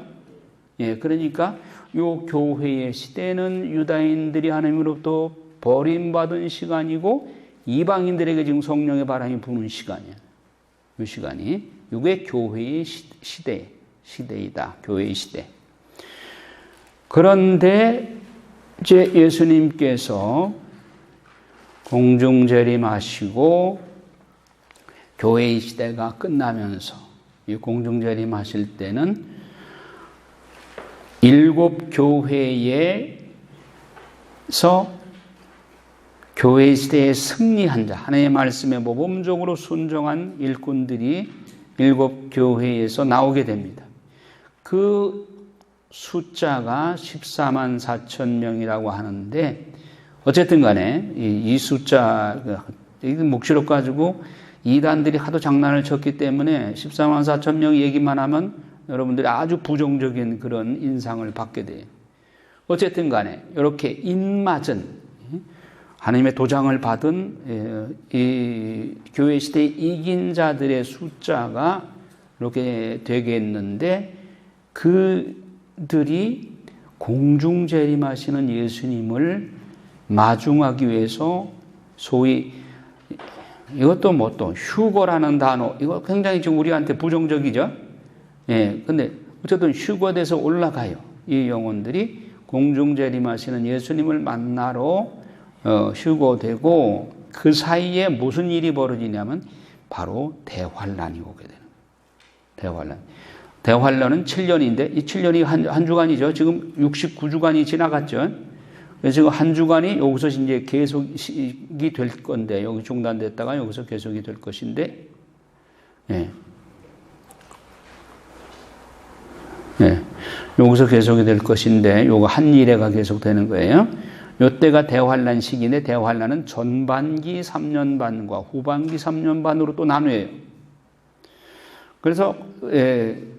그러니까 요 교회의 시대는 유다인들이 하나님으로부터 버림받은 시간이고 이방인들에게 지금 성령의 바람이 부는 시간이에요. 이 시간이 이게 교회의 시대이다. 교회의 시대. 그런데 이제 예수님께서 공중 재림하시고 교회의 시대가 끝나면서 이 공중 재림하실 때는 7 교회에서 교회의 시대에 승리한 자, 하나님의 말씀에 모범적으로 순종한 일꾼들이 7 교회에서 나오게 됩니다. 그 숫자가 14만 4천 명이라고 하는데 어쨌든 간에 이 숫자, 묵시록 가지고 이단들이 하도 장난을 쳤기 때문에 14만 4천 명 얘기만 하면 여러분들이 아주 부정적인 그런 인상을 받게 돼요. 어쨌든 간에 이렇게 입맞은 하나님의 도장을 받은 이 교회 시대에 이긴 자들의 숫자가 이렇게 되겠는데 그들이 공중 재림하시는 예수님을 마중하기 위해서 소위 이것도 뭐 또 휴거라는 단어 이거 굉장히 지금 우리한테 부정적이죠. 근데 어쨌든 휴거돼서 올라가요. 이 영혼들이 공중 재림하시는 예수님을 만나러 휴거되고 그 사이에 무슨 일이 벌어지냐면 바로 대환란이 오게 되는 거예요. 대환란은 7년인데 이 7년이 한 주간이죠. 지금 69주간이 지나갔죠. 그래서 지금 한 주간이 여기서 이제 계속이 될 건데 여기 중단됐다가 여기서 계속이 될 것인데 여기서 계속이 될 것인데 요거 한 일회가 계속되는 거예요. 요때가 대환란 시기인데 대환란은 전반기 3년 반과 후반기 3년 반으로 또 나뉘어요. 그래서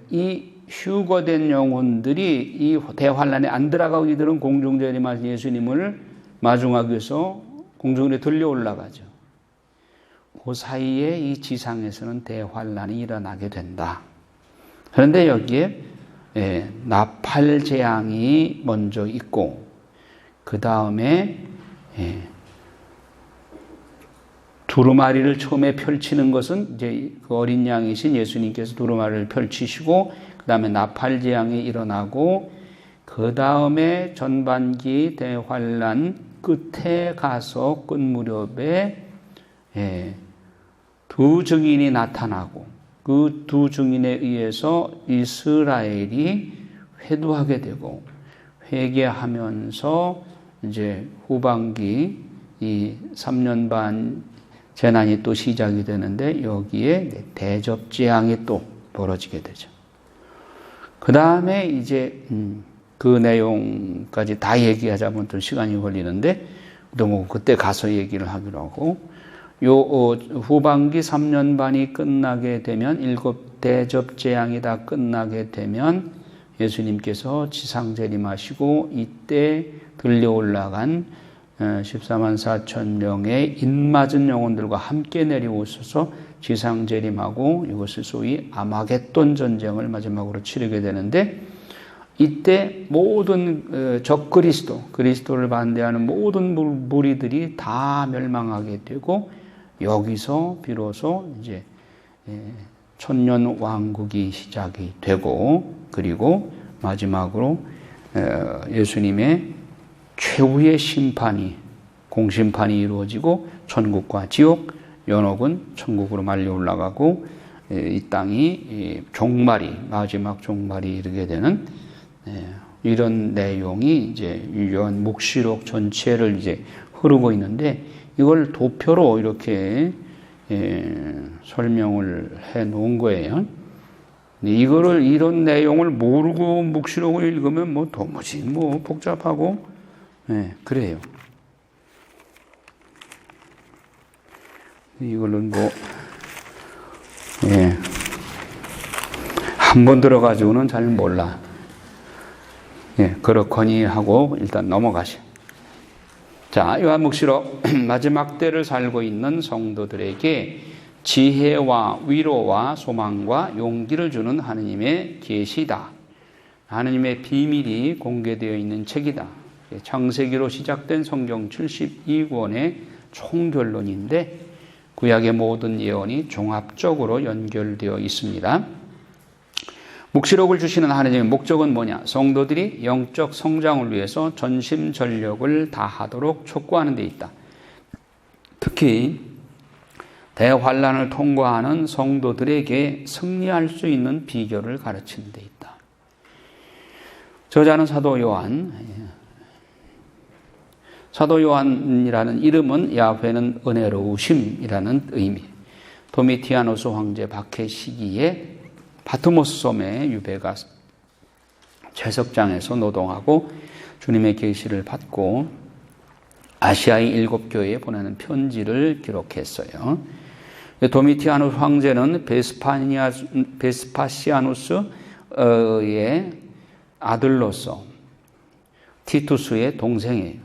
이 휴거된 영혼들이 이 대환란에 안 들어가고 이들은 공중 재림하신 예수님을 마중하기 위해서 공중에 들려 올라가죠. 그 사이에 이 지상에서는 대환란이 일어나게 된다. 그런데 여기에 나팔 재앙이 먼저 있고 그 다음에 두루마리를 처음에 펼치는 것은 이제 그 어린 양이신 예수님께서 두루마리를 펼치시고 그 다음에 나팔 재앙이 일어나고 그 다음에 전반기 대환란 끝에 가서 끝 무렵에 두 증인이 나타나고 그 두 증인에 의해서 이스라엘이 회개하게 되고 회개하면서 이제 후반기 이 3년 반 재난이 또 시작이 되는데 여기에 대접 재앙이 또 벌어지게 되죠. 그 다음에 이제 그 내용까지 다 얘기하자면 좀 시간이 걸리는데 또 그때 가서 얘기를 하기로 하고, 후반기 3년 반이 끝나게 되면 7대접 재앙이 다 끝나게 되면 예수님께서 지상 재림하시고 이때 들려 올라간 14만 4천 명의 인맞은 영혼들과 함께 내려오셔서 지상 재림하고 이것을 소위 아마겟돈 전쟁을 마지막으로 치르게 되는데, 이때 모든 그리스도를 반대하는 모든 무리들이 다 멸망하게 되고, 여기서 비로소 이제 천년 왕국이 시작이 되고, 그리고 마지막으로 예수님의 최후의 심판이, 공심판이 이루어지고 천국과 지옥, 연옥은 천국으로 말려 올라가고 이 땅이 마지막 종말이 이르게 되는 이런 내용이 이제 요한 묵시록 전체를 이제 흐르고 있는데, 이걸 도표로 이렇게 설명을 해 놓은 거예요. 이런 내용을 모르고 묵시록을 읽으면 도무지 복잡하고 그래요. 이걸로 한 번 들어가지고는 잘 몰라. 그렇거니 하고 일단 넘어가시오. 자, 요한묵시록 마지막 때를 살고 있는 성도들에게 지혜와 위로와 소망과 용기를 주는 하느님의 계시다. 하느님의 비밀이 공개되어 있는 책이다. 창세기로 시작된 성경 72권의 총결론인데, 구약의 모든 예언이 종합적으로 연결되어 있습니다. 묵시록을 주시는 하느님의 목적은 뭐냐? 성도들이 영적 성장을 위해서 전심전력을 다하도록 촉구하는 데 있다. 특히 대환란을 통과하는 성도들에게 승리할 수 있는 비결을 가르치는 데 있다. 저자는 사도 요한이라는 이름은 야훼는 은혜로우심이라는 의미. 도미티아누스 황제 박해 시기에 바트모스 섬에 유배가 채석장에서 노동하고 주님의 계시를 받고 아시아의 7교회에 보내는 편지를 기록했어요. 도미티아누스 황제는 베스파시아누스의 아들로서 티투스의 동생이에요.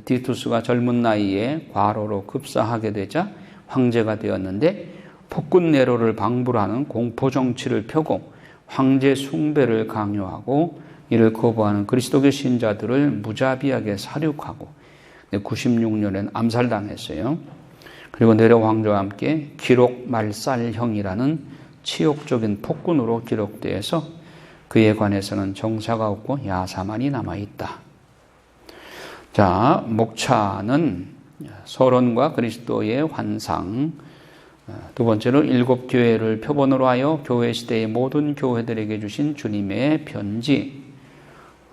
티투스가 젊은 나이에 과로로 급사하게 되자 황제가 되었는데, 폭군 네로를 방불하는 공포 정치를 펴고 황제 숭배를 강요하고 이를 거부하는 그리스도교 신자들을 무자비하게 살육하고 96년엔 암살당했어요. 그리고 네로 황제와 함께 기록 말살형이라는 치욕적인 폭군으로 기록되어서 그에 관해서는 정사가 없고 야사만이 남아있다. 자, 목차는 서론과 그리스도의 환상, 두 번째로 7교회를 표본으로 하여 교회 시대의 모든 교회들에게 주신 주님의 편지,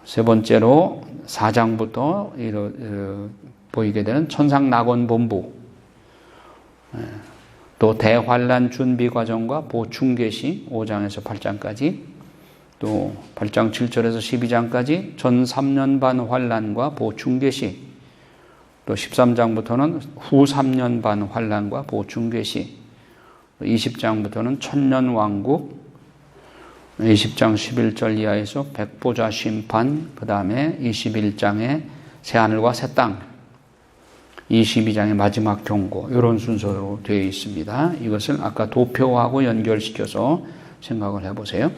세 번째로 4장부터 보이게 되는 천상낙원본부, 또 대환란 준비 과정과 보충계시 5장에서 8장까지, 또 8장 7절에서 12장까지 전 3년 반 환란과 보충계시, 또 13장부터는 후 3년 반 환란과 보충계시, 20장부터는 천년왕국, 20장 11절 이하에서 백보자 심판, 그 다음에 21장에 새하늘과 새 땅, 22장의 마지막 경고, 이런 순서로 되어 있습니다. 이것을 아까 도표하고 연결시켜서 생각을 해보세요.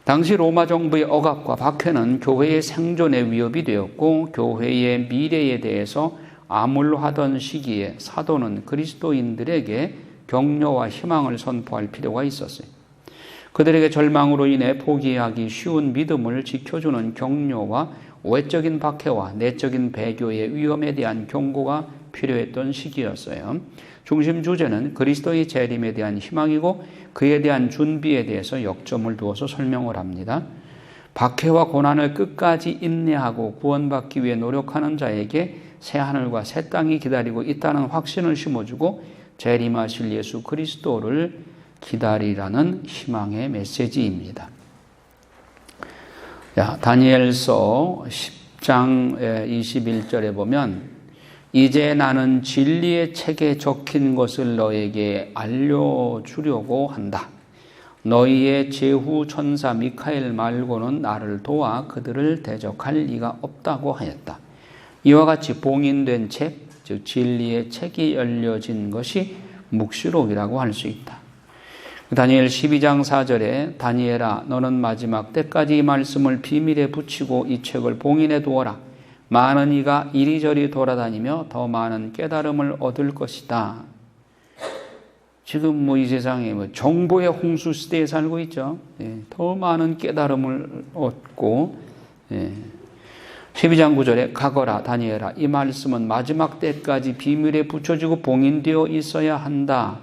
당시 로마 정부의 억압과 박해는 교회의 생존에 위협이 되었고, 교회의 미래에 대해서 암울하던 시기에 사도는 그리스도인들에게 격려와 희망을 선포할 필요가 있었어요. 그들에게 절망으로 인해 포기하기 쉬운 믿음을 지켜주는 격려와 외적인 박해와 내적인 배교의 위험에 대한 경고가 필요했던 시기였어요. 중심 주제는 그리스도의 재림에 대한 희망이고 그에 대한 준비에 대해서 역점을 두어서 설명을 합니다. 박해와 고난을 끝까지 인내하고 구원받기 위해 노력하는 자에게 새 하늘과 새 땅이 기다리고 있다는 확신을 심어주고 재림하실 예수 그리스도를 기다리라는 희망의 메시지입니다. 다니엘서 10장 21절에 보면 이제 나는 진리의 책에 적힌 것을 너에게 알려주려고 한다. 너희의 제후 천사 미카엘 말고는 나를 도와 그들을 대적할 리가 없다고 하였다. 이와 같이 봉인된 책, 즉 진리의 책이 열려진 것이 묵시록이라고 할 수 있다. 다니엘 12장 4절에 다니엘아 너는 마지막 때까지 이 말씀을 비밀에 붙이고 이 책을 봉인해 두어라. 많은 이가 이리저리 돌아다니며 더 많은 깨달음을 얻을 것이다. 지금 이 세상에 정보의 홍수 시대에 살고 있죠. 더 많은 깨달음을 얻고 12장 9절에 가거라 다니엘아 이 말씀은 마지막 때까지 비밀에 붙여지고 봉인되어 있어야 한다.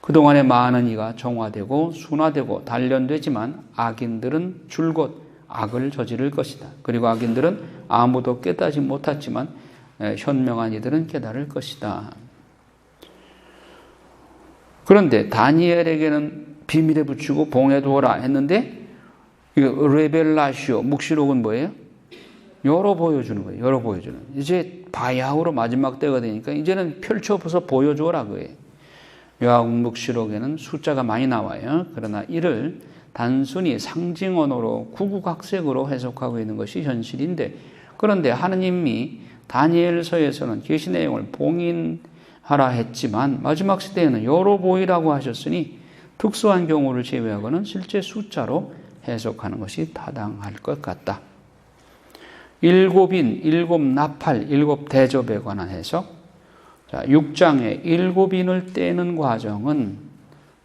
그동안에 많은 이가 정화되고 순화되고 단련되지만 악인들은 줄곧 악을 저지를 것이다. 그리고 악인들은 아무도 깨닫지 못했지만 현명한 이들은 깨달을 것이다. 그런데 다니엘에게는 비밀에 붙이고 봉해 두어라 했는데 레벨라시오 묵시록은 뭐예요? 열어 보여주는 거예요. 열어 보여주는. 이제 바야흐로 마지막 때가 되니까 이제는 펼쳐서 보여주어라 그거예요. 요한복음 묵시록에는 숫자가 많이 나와요. 그러나 이를 단순히 상징 언어로 구구각색으로 해석하고 있는 것이 현실인데 그런데 하느님이 다니엘서에서는 계시 내용을 봉인하라 했지만 마지막 시대에는 열어 보이라고 하셨으니 특수한 경우를 제외하고는 실제 숫자로 해석하는 것이 타당할 것 같다. 일곱인, 일곱 나팔, 일곱 대접에 관한 해석. 6장에 일곱인을 떼는 과정은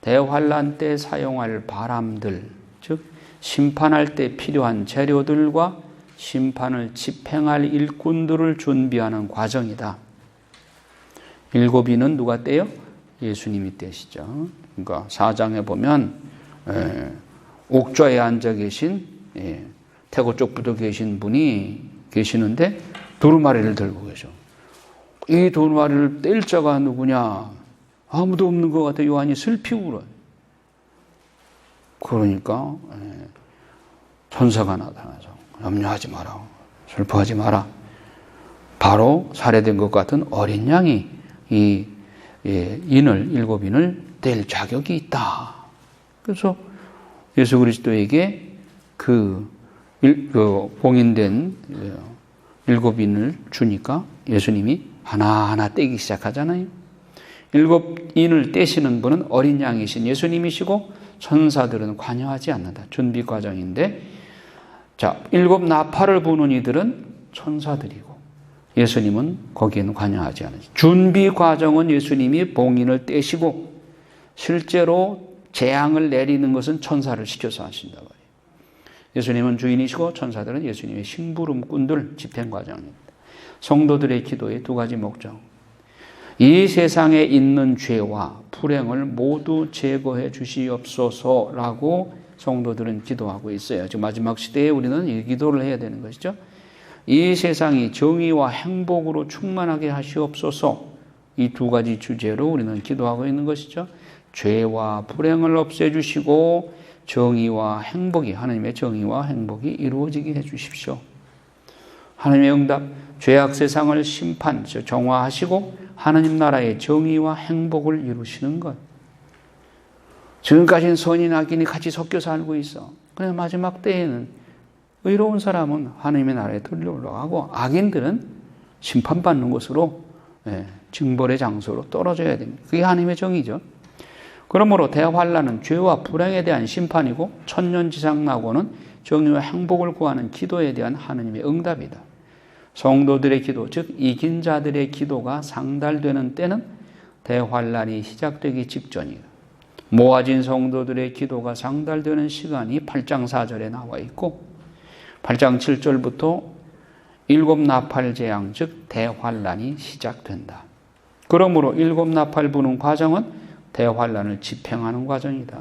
대환란 때 사용할 바람들, 즉 심판할 때 필요한 재료들과 심판을 집행할 일꾼들을 준비하는 과정이다. 일곱인은 누가 떼요? 예수님이 떼시죠. 그러니까 4장에 보면 옥좌에 앉아 계신 태고 쪽부터 계신 분이 계시는데 두루마리를 들고 계셔. 이 두루마리를 뗄 자가 누구냐? 아무도 없는 것 같아. 요한이 슬피 울어요. 그러니까 천사가 나타나서 염려하지 마라. 슬퍼하지 마라. 바로 살해된 것 같은 어린 양이 이 일곱 인을 뗄 자격이 있다. 그래서 예수 그리스도에게 그 봉인된 일곱 인을 주니까 예수님이 하나하나 떼기 시작하잖아요. 일곱 인을 떼시는 분은 어린 양이신 예수님이시고 천사들은 관여하지 않는다. 준비 과정인데 자, 일곱 나팔을 부는 이들은 천사들이고 예수님은 거기에는 관여하지 않으시. 준비 과정은 예수님이 봉인을 떼시고 실제로 재앙을 내리는 것은 천사를 시켜서 하신다 말이에요. 예수님은 주인이시고 천사들은 예수님의 심부름꾼들 집행 과정입니다. 성도들의 기도의 두 가지 목적. 이 세상에 있는 죄와 불행을 모두 제거해 주시옵소서라고 성도들은 기도하고 있어요. 지금 마지막 시대에 우리는 이 기도를 해야 되는 것이죠. 이 세상이 정의와 행복으로 충만하게 하시옵소서. 이 두 가지 주제로 우리는 기도하고 있는 것이죠. 죄와 불행을 없애주시고 정의와 행복이 하나님의 정의와 행복이 이루어지게 해주십시오. 하나님의 응답, 죄악 세상을 심판, 정화하시고 하나님 나라의 정의와 행복을 이루시는 것. 지금까지는 선인 악인이 같이 섞여 살고 있어. 그래서 마지막 때에는 의로운 사람은 하나님의 나라에 들어가고 악인들은 심판받는 곳으로 징벌의 장소로 떨어져야 됩니다. 그게 하나님의 정의죠. 그러므로 대환란은 죄와 불행에 대한 심판이고 천년지상낙원은 정의와 행복을 구하는 기도에 대한 하나님의 응답이다. 성도들의 기도, 즉 이긴 자들의 기도가 상달되는 때는 대환란이 시작되기 직전이다. 모아진 성도들의 기도가 상달되는 시간이 8장 4절에 나와 있고 8장 7절부터 일곱 나팔 재앙, 즉 대환란이 시작된다. 그러므로 일곱 나팔 부는 과정은 대환란을 집행하는 과정이다.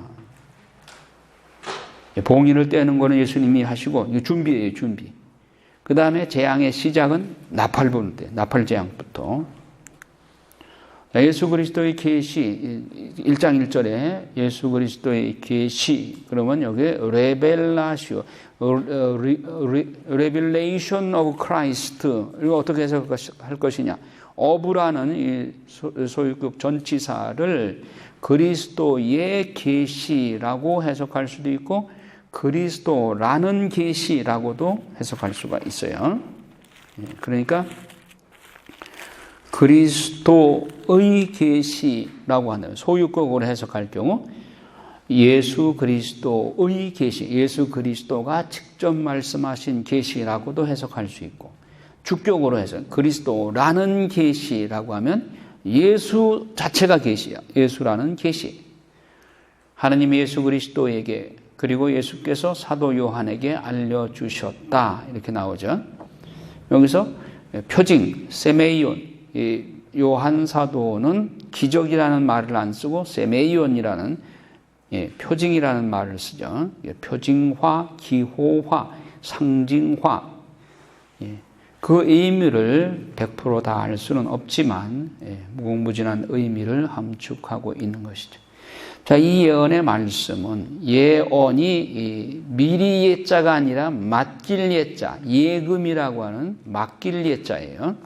봉인을 떼는 거는 예수님이 하시고 이거 준비예요, 준비. 그 다음에 재앙의 시작은 나팔 부는 때, 나팔 재앙부터. 예수 그리스도의 계시 1장 1절에 예수 그리스도의 계시 그러면 여기에 레벨라시오 레벨레이션 오브 크라이스트 이거 어떻게 해석할 것이냐 어부라는 이 소유격 전치사를 그리스도의 계시라고 해석할 수도 있고 그리스도라는 계시라고도 해석할 수가 있어요. 그러니까 그리스도의 계시라고 하는 소유격으로 해석할 경우 예수 그리스도의 계시, 예수 그리스도가 직접 말씀하신 계시라고도 해석할 수 있고 주격으로 해서 그리스도라는 계시라고 하면 예수 자체가 계시야. 예수라는 계시. 하나님이 예수 그리스도에게 그리고 예수께서 사도 요한에게 알려주셨다. 이렇게 나오죠. 여기서 표징, 세메이온, 요한 사도는 기적이라는 말을 안 쓰고 세메이온이라는 표징이라는 말을 쓰죠. 표징화, 기호화, 상징화. 그 의미를 100% 다 알 수는 없지만 무궁무진한 의미를 함축하고 있는 것이죠. 자, 이 예언의 말씀은 예언이 미리 예자가 아니라 맡길 예자, 예금이라고 하는 맡길 예자예요.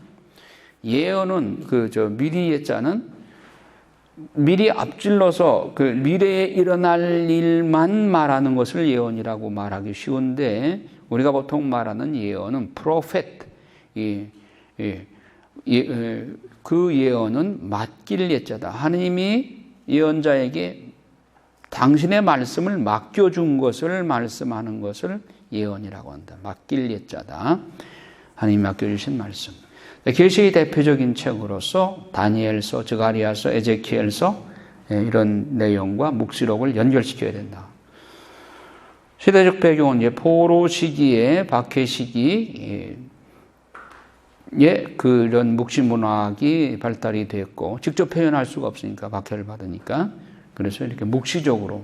예언은 미리 예자는 미리 앞질러서 그 미래에 일어날 일만 말하는 것을 예언이라고 말하기 쉬운데 우리가 보통 말하는 예언은 프로페트 그 예언은 맡길 예자다. 하나님이 예언자에게 당신의 말씀을 맡겨준 것을 말씀하는 것을 예언이라고 한다. 맡길 예자다. 하나님이 맡겨주신 말씀. 계시의 대표적인 책으로서 다니엘서, 스가랴서, 에제키엘서 이런 내용과 묵시록을 연결시켜야 된다. 시대적 배경은 이제 포로 시기에 박해 시기에 그런 묵시 문학이 발달이 됐고 직접 표현할 수가 없으니까 박해를 받으니까 그래서 이렇게 묵시적으로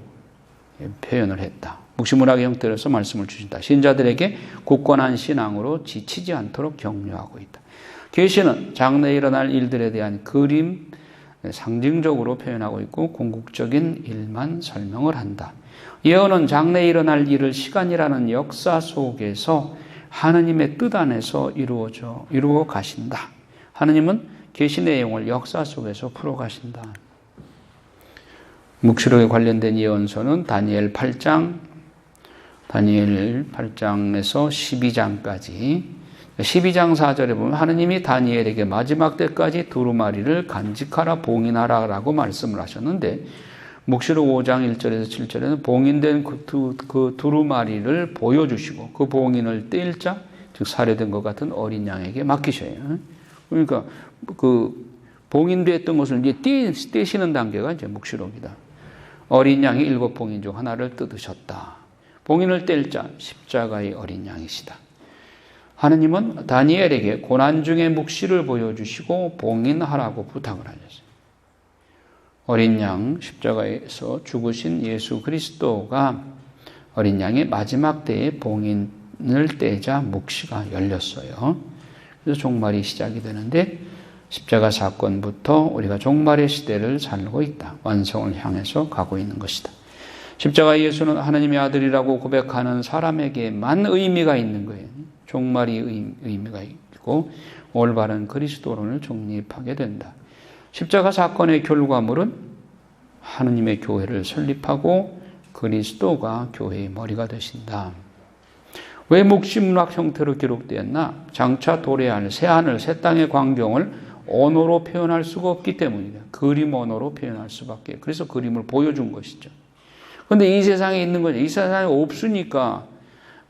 표현을 했다. 묵시 문학의 형태로서 말씀을 주신다. 신자들에게 굳건한 신앙으로 지치지 않도록 격려하고 있다. 계시는 장래에 일어날 일들에 대한 그림, 상징적으로 표현하고 있고 궁극적인 일만 설명을 한다. 예언은 장래에 일어날 일을 시간이라는 역사 속에서 하느님의 뜻 안에서 이루어 가신다. 하느님은 계시 내용을 역사 속에서 풀어 가신다. 묵시록에 관련된 예언서는 다니엘 8장에서 12장까지 12장 4절에 보면 하느님이 다니엘에게 마지막 때까지 두루마리를 간직하라 봉인하라라고 말씀을 하셨는데 묵시록 5장 1절에서 7절에는 봉인된 그 두루마리를 보여주시고 그 봉인을 뗄 자, 즉 살해된 것 같은 어린 양에게 맡기셔요. 그러니까 그 봉인됐던 것을 이제 떼시는 단계가 이제 묵시록이다. 어린 양이 7봉인 중 하나를 뜯으셨다. 봉인을 뗄 자, 십자가의 어린 양이시다. 하느님은 다니엘에게 고난 중에 묵시를 보여주시고 봉인하라고 부탁을 하셨어요. 어린 양 십자가에서 죽으신 예수 그리스도가 어린 양의 마지막 때에 봉인을 떼자 묵시가 열렸어요. 그래서 종말이 시작이 되는데 십자가 사건부터 우리가 종말의 시대를 살고 있다. 완성을 향해서 가고 있는 것이다. 십자가 예수는 하나님의 아들이라고 고백하는 사람에게만 의미가 있는 거예요. 종말이 의미가 있고 올바른 그리스도론을 정립하게 된다. 십자가 사건의 결과물은 하느님의 교회를 설립하고 그리스도가 교회의 머리가 되신다. 왜 묵시문학 형태로 기록되었나? 장차 도래할 새하늘, 새 땅의 광경을 언어로 표현할 수가 없기 때문이다. 그림 언어로 표현할 수밖에. 그래서 그림을 보여준 것이죠. 그런데 이 세상에 있는 거죠. 이 세상에 없으니까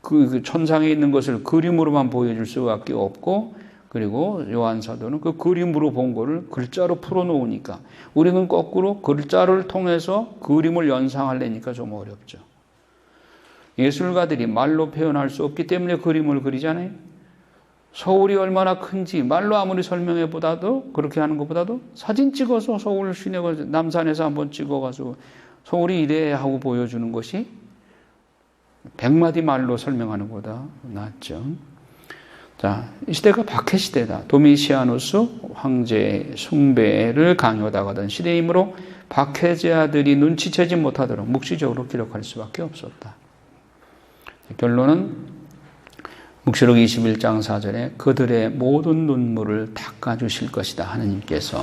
그 천상에 있는 것을 그림으로만 보여줄 수밖에 없고 그리고 요한 사도는 그 그림으로 본 거를 글자로 풀어놓으니까 우리는 거꾸로 글자를 통해서 그림을 연상하려니까 좀 어렵죠. 예술가들이 말로 표현할 수 없기 때문에 그림을 그리잖아요. 서울이 얼마나 큰지 말로 아무리 설명해 보다도 그렇게 하는 것보다도 사진 찍어서 서울 시내 남산에서 한번 찍어가지고 서울이 이래 하고 보여주는 것이 100마디 말로 설명하는 것보다 낫죠. 자, 이 시대가 박해 시대다. 도미시아누스 황제 숭배를 강요하다가 하던 시대이므로 박해자들이 눈치채지 못하도록 묵시적으로 기록할 수밖에 없었다. 결론은 묵시록 21장 4절에 그들의 모든 눈물을 닦아주실 것이다. 하느님께서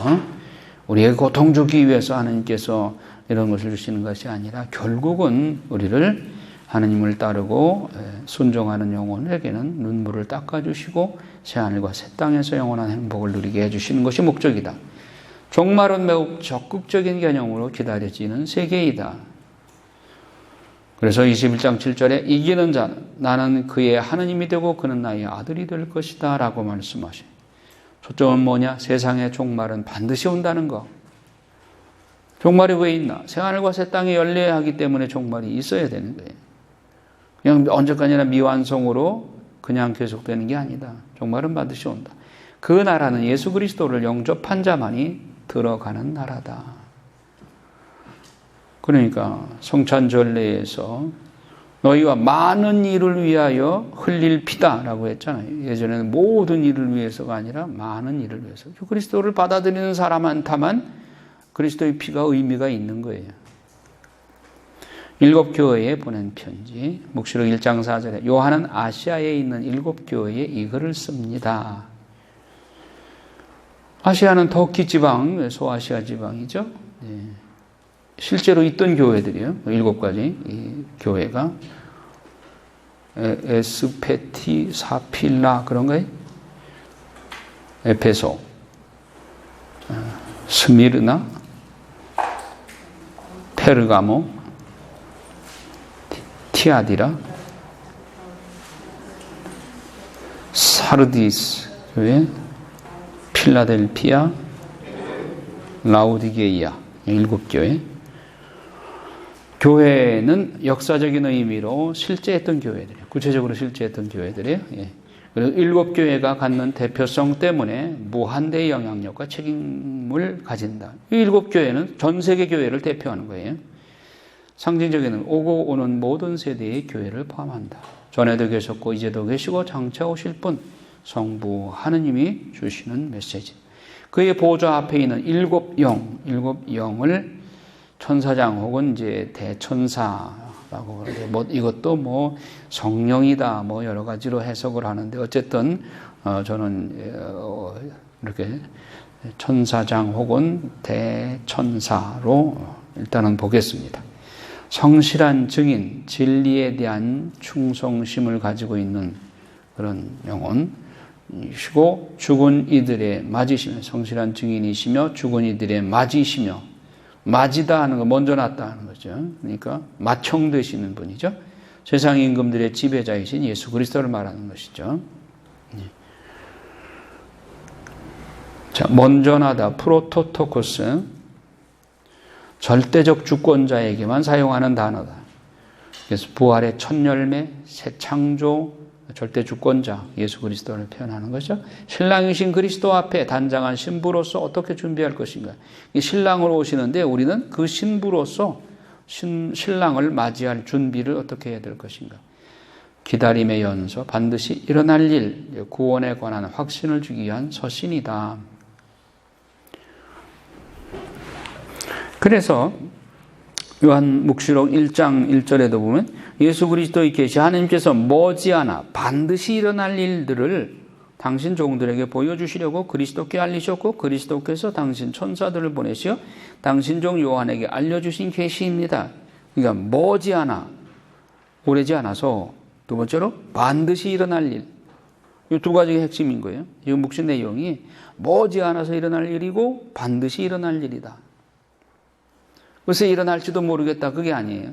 우리의 고통 주기 위해서 하느님께서 이런 것을 주시는 것이 아니라 결국은 우리를 하느님을 따르고 순종하는 영혼에게는 눈물을 닦아주시고 새하늘과 새 땅에서 영원한 행복을 누리게 해주시는 것이 목적이다. 종말은 매우 적극적인 개념으로 기다려지는 세계이다. 그래서 21장 7절에 이기는 자는 나는 그의 하느님이 되고 그는 나의 아들이 될 것이다 라고 말씀하셔요. 초점은 뭐냐? 세상의 종말은 반드시 온다는 거. 종말이 왜 있나? 새하늘과 새 땅이 열려야 하기 때문에 종말이 있어야 되는 거예요. 그냥 언제까지나 미완성으로 그냥 계속되는 게 아니다. 종말은 반드시 온다. 그 나라는 예수 그리스도를 영접한 자만이 들어가는 나라다. 그러니까 성찬절례에서 너희와 많은 일을 위하여 흘릴 피다라고 했잖아요. 예전에는 모든 일을 위해서가 아니라 많은 일을 위해서. 그리스도를 받아들이는 사람한테만 그리스도의 피가 의미가 있는 거예요. 7 교회에 보낸 편지, 묵시록 1장 4절에 요한은 아시아에 있는 7 교회에 이 글을 씁니다. 아시아는 터키 지방, 소아시아 지방이죠. 네. 실제로 있던 교회들이요. 7가지 이 교회가 에스페티, 사필라 그런가요? 에페소, 스미르나, 페르가모, 티아디라, 사르디스 교회, 필라델피아, 라우디게이아 7교회. 교회는 역사적인 의미로 실제했던 교회들이에요. 구체적으로 실제했던 교회들이에요. 예. 그리고 7교회가 갖는 대표성 때문에 무한대의 영향력과 책임을 가진다. 이 7교회는 전 세계 교회를 대표하는 거예요. 상징적인 오고 오는 모든 세대의 교회를 포함한다. 전에도 계셨고 이제도 계시고 장차 오실 분 성부 하느님이 주시는 메시지. 그의 보좌 앞에 있는 7 영을 천사장 혹은 이제 대천사라고 그러는데 뭐 이것도 뭐 성령이다 뭐 여러 가지로 해석을 하는데 어쨌든 저는 이렇게 천사장 혹은 대천사로 일단은 보겠습니다. 성실한 증인, 진리에 대한 충성심을 가지고 있는 그런 영혼이시고 죽은 이들의 맞이시며 성실한 증인이시며 죽은 이들의 맞이시며 맞이다 하는 거 먼저 났다 하는 거죠. 그러니까 맏형 되시는 분이죠. 세상 임금들의 지배자이신 예수 그리스도를 말하는 것이죠. 자, 먼저 나다 프로토토코스 절대적 주권자에게만 사용하는 단어다. 그래서 부활의 첫 열매, 새 창조, 절대 주권자 예수 그리스도를 표현하는 거죠. 신랑이신 그리스도 앞에 단장한 신부로서 어떻게 준비할 것인가. 이 신랑으로 오시는데 우리는 그 신부로서 신랑을 맞이할 준비를 어떻게 해야 될 것인가. 기다림의 연서, 반드시 일어날 일, 구원에 관한 확신을 주기 위한 서신이다. 그래서 요한 묵시록 1장 1절에도 보면 예수 그리스도의 계시 하나님께서 머지않아 반드시 일어날 일들을 당신 종들에게 보여주시려고 그리스도께 알리셨고 그리스도께서 당신 천사들을 보내시어 당신 종 요한에게 알려주신 계시입니다. 그러니까 머지않아, 오래지 않아서 두 번째로 반드시 일어날 일. 이 2가지가 핵심인 거예요. 이 묵시 내용이 머지않아서 일어날 일이고 반드시 일어날 일이다. 글쎄 일어날지도 모르겠다. 그게 아니에요.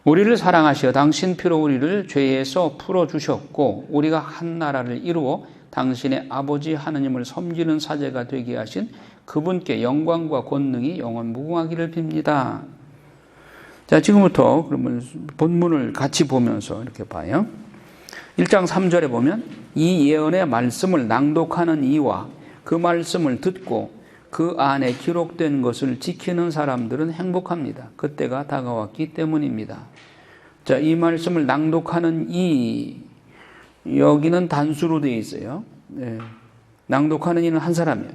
우리를 사랑하시어 당신 피로 우리를 죄에서 풀어주셨고 우리가 한 나라를 이루어 당신의 아버지 하느님을 섬기는 사제가 되게 하신 그분께 영광과 권능이 영원 무궁하기를 빕니다. 자, 지금부터 그러면 본문을 같이 보면서 이렇게 봐요. 1장 3절에 보면 이 예언의 말씀을 낭독하는 이와 그 말씀을 듣고 그 안에 기록된 것을 지키는 사람들은 행복합니다. 그때가 다가왔기 때문입니다. 자, 이 말씀을 낭독하는 이 여기는 단수로 되어 있어요. 네. 낭독하는 이는 한 사람이에요.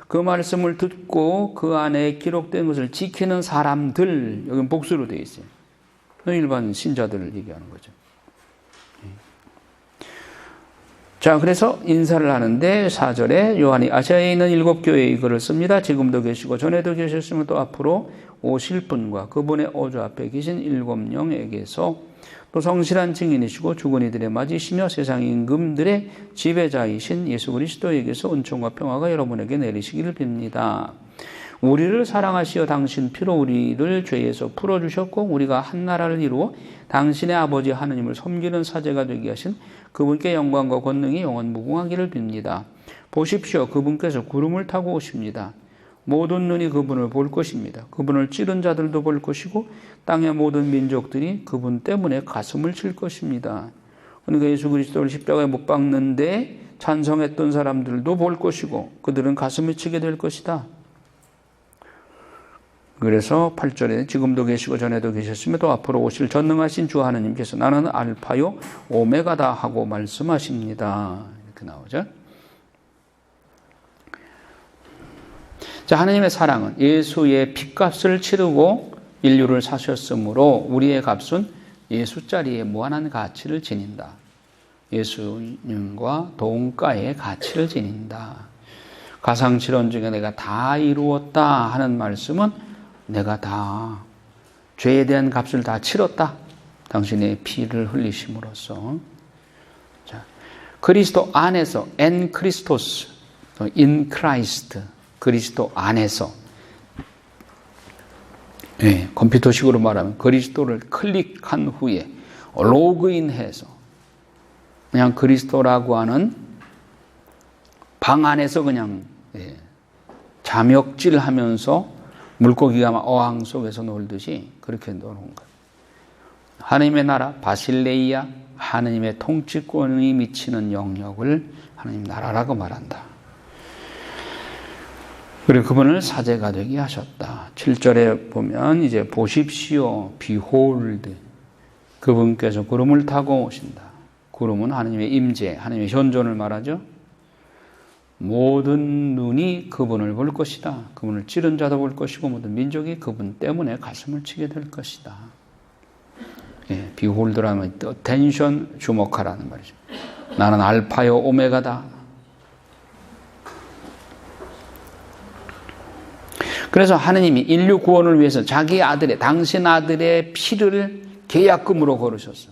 그 말씀을 듣고 그 안에 기록된 것을 지키는 사람들, 여기는 복수로 되어 있어요. 일반 신자들을 얘기하는 거죠. 자, 그래서 인사를 하는데 4절에 요한이 아시아에 있는 7교회에 이거를 씁니다. 지금도 계시고 전에도 계셨으면 또 앞으로 오실 분과 그분의 오조 앞에 계신 7영에게서 또 성실한 증인이시고 죽은 이들의 맞이시며 세상 임금들의 지배자이신 예수 그리스도에게서 은총과 평화가 여러분에게 내리시기를 빕니다. 우리를 사랑하시어 당신 피로 우리를 죄에서 풀어주셨고 우리가 한 나라를 이루어 당신의 아버지 하느님을 섬기는 사제가 되게 하신 그분께 영광과 권능이 영원 무궁하기를 빕니다. 보십시오. 그분께서 구름을 타고 오십니다. 모든 눈이 그분을 볼 것입니다. 그분을 찌른 자들도 볼 것이고 땅의 모든 민족들이 그분 때문에 가슴을 칠 것입니다. 그러니까 예수 그리스도를 십자가에 못 박는데 찬성했던 사람들도 볼 것이고 그들은 가슴을 치게 될 것이다. 그래서 8절에 지금도 계시고 전에도 계셨으며 또 앞으로 오실 전능하신 주 하나님께서 나는 알파요 오메가다 하고 말씀하십니다. 이렇게 나오죠. 자, 하나님의 사랑은 예수의 핏값을 치르고 인류를 사셨으므로 우리의 값은 예수 자리에 무한한 가치를 지닌다. 예수님과 동가의 가치를 지닌다. 가상실현 중에 내가 다 이루었다 하는 말씀은 내가 다 죄에 대한 값을 다 치렀다. 당신의 피를 흘리심으로써. 자, 그리스도 안에서 en Christos, in Christ, 그리스도 안에서. 네, 컴퓨터식으로 말하면 그리스도를 클릭한 후에 로그인해서 그냥 그리스도라고 하는 방 안에서 그냥 잠역질하면서 물고기가 어항 속에서 놀듯이 그렇게 노는 거예요. 하나님의 나라 바실레이아, 하나님의 통치권이 미치는 영역을 하나님 나라라고 말한다. 그리고 그분을 사제가 되게 하셨다. 7절에 보면 이제 보십시오, behold, 그분께서 구름을 타고 오신다. 구름은 하나님의 임재, 하나님의 현존을 말하죠. 모든 눈이 그분을 볼 것이다. 그분을 찌른 자도 볼 것이고 모든 민족이 그분 때문에 가슴을 치게 될 것이다. 예, behold라면 attention, 주목하라는 말이죠. 나는 알파요 오메가다. 그래서 하느님이 인류 구원을 위해서 자기 아들의, 당신 아들의 피를 계약금으로 걸으셨어.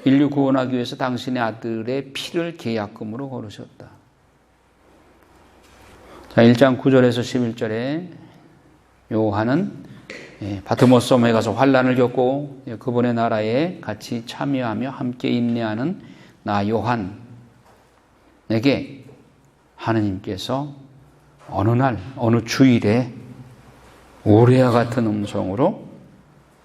인류 구원하기 위해서 당신의 아들의 피를 계약금으로 걸으셨다. 자, 1장 9절에서 11절에 요한은 바트모섬에 가서 환난을 겪고 그분의 나라에 같이 참여하며 함께 인내하는 나 요한에게 하느님께서 어느 날, 어느 주일에 우레와 같은 음성으로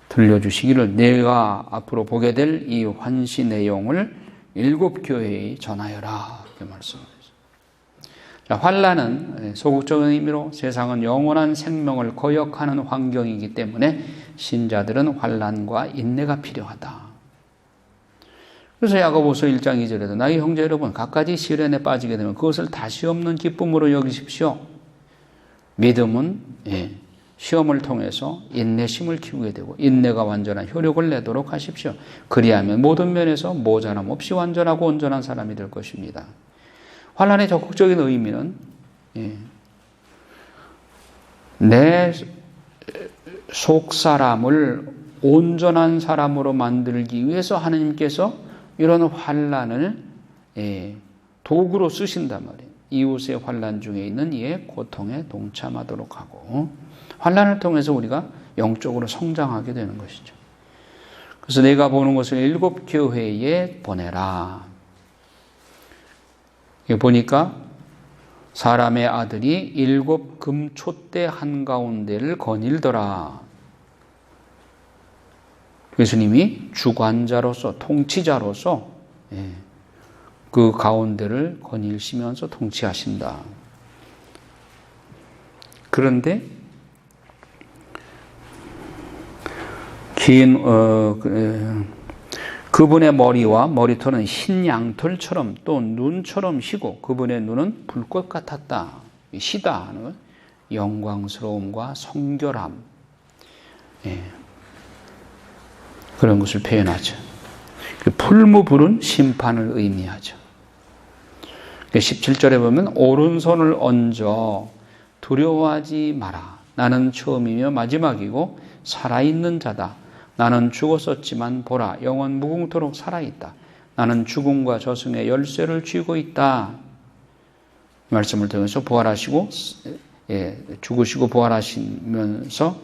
들려주시기를 내가 앞으로 보게 될 이 환시 내용을 7교회에 전하여라. 이렇게 말씀합니다. 자, 환난은 소극적인 의미로 세상은 영원한 생명을 거역하는 환경이기 때문에 신자들은 환난과 인내가 필요하다. 그래서 야고보서 1장 2절에도 나의 형제 여러분 갖가지 시련에 빠지게 되면 그것을 다시 없는 기쁨으로 여기십시오. 믿음은 시험을 통해서 인내심을 키우게 되고 인내가 완전한 효력을 내도록 하십시오. 그리하면 모든 면에서 모자람 없이 완전하고 온전한 사람이 될 것입니다. 환난의 적극적인 의미는 내 속사람을 온전한 사람으로 만들기 위해서 하나님께서 이런 환난을 도구로 쓰신단 말이에요. 이웃의 환난 중에 있는 이의 고통에 동참하도록 하고 환난을 통해서 우리가 영적으로 성장하게 되는 것이죠. 그래서 내가 보는 것을 7교회에 보내라. 보니까 사람의 아들이 7 금촛대 한가운데를 거닐더라. 예수님이 주관자로서 통치자로서 그 가운데를 거닐시면서 통치하신다. 그런데 긴 그분의 머리와 머리털은 흰 양털처럼 또 눈처럼 희고 그분의 눈은 불꽃 같았다. 희다 하는 건 영광스러움과 성결함, 그런 것을 표현하죠. 풀무불은 심판을 의미하죠. 17절에 보면 오른손을 얹어 두려워하지 마라. 나는 처음이며 마지막이고 살아있는 자다. 나는 죽었었지만 보라 영원 무궁토록 살아있다. 나는 죽음과 저승의 열쇠를 쥐고 있다. 이 말씀을 통해서 부활하시고 죽으시고 부활하시면서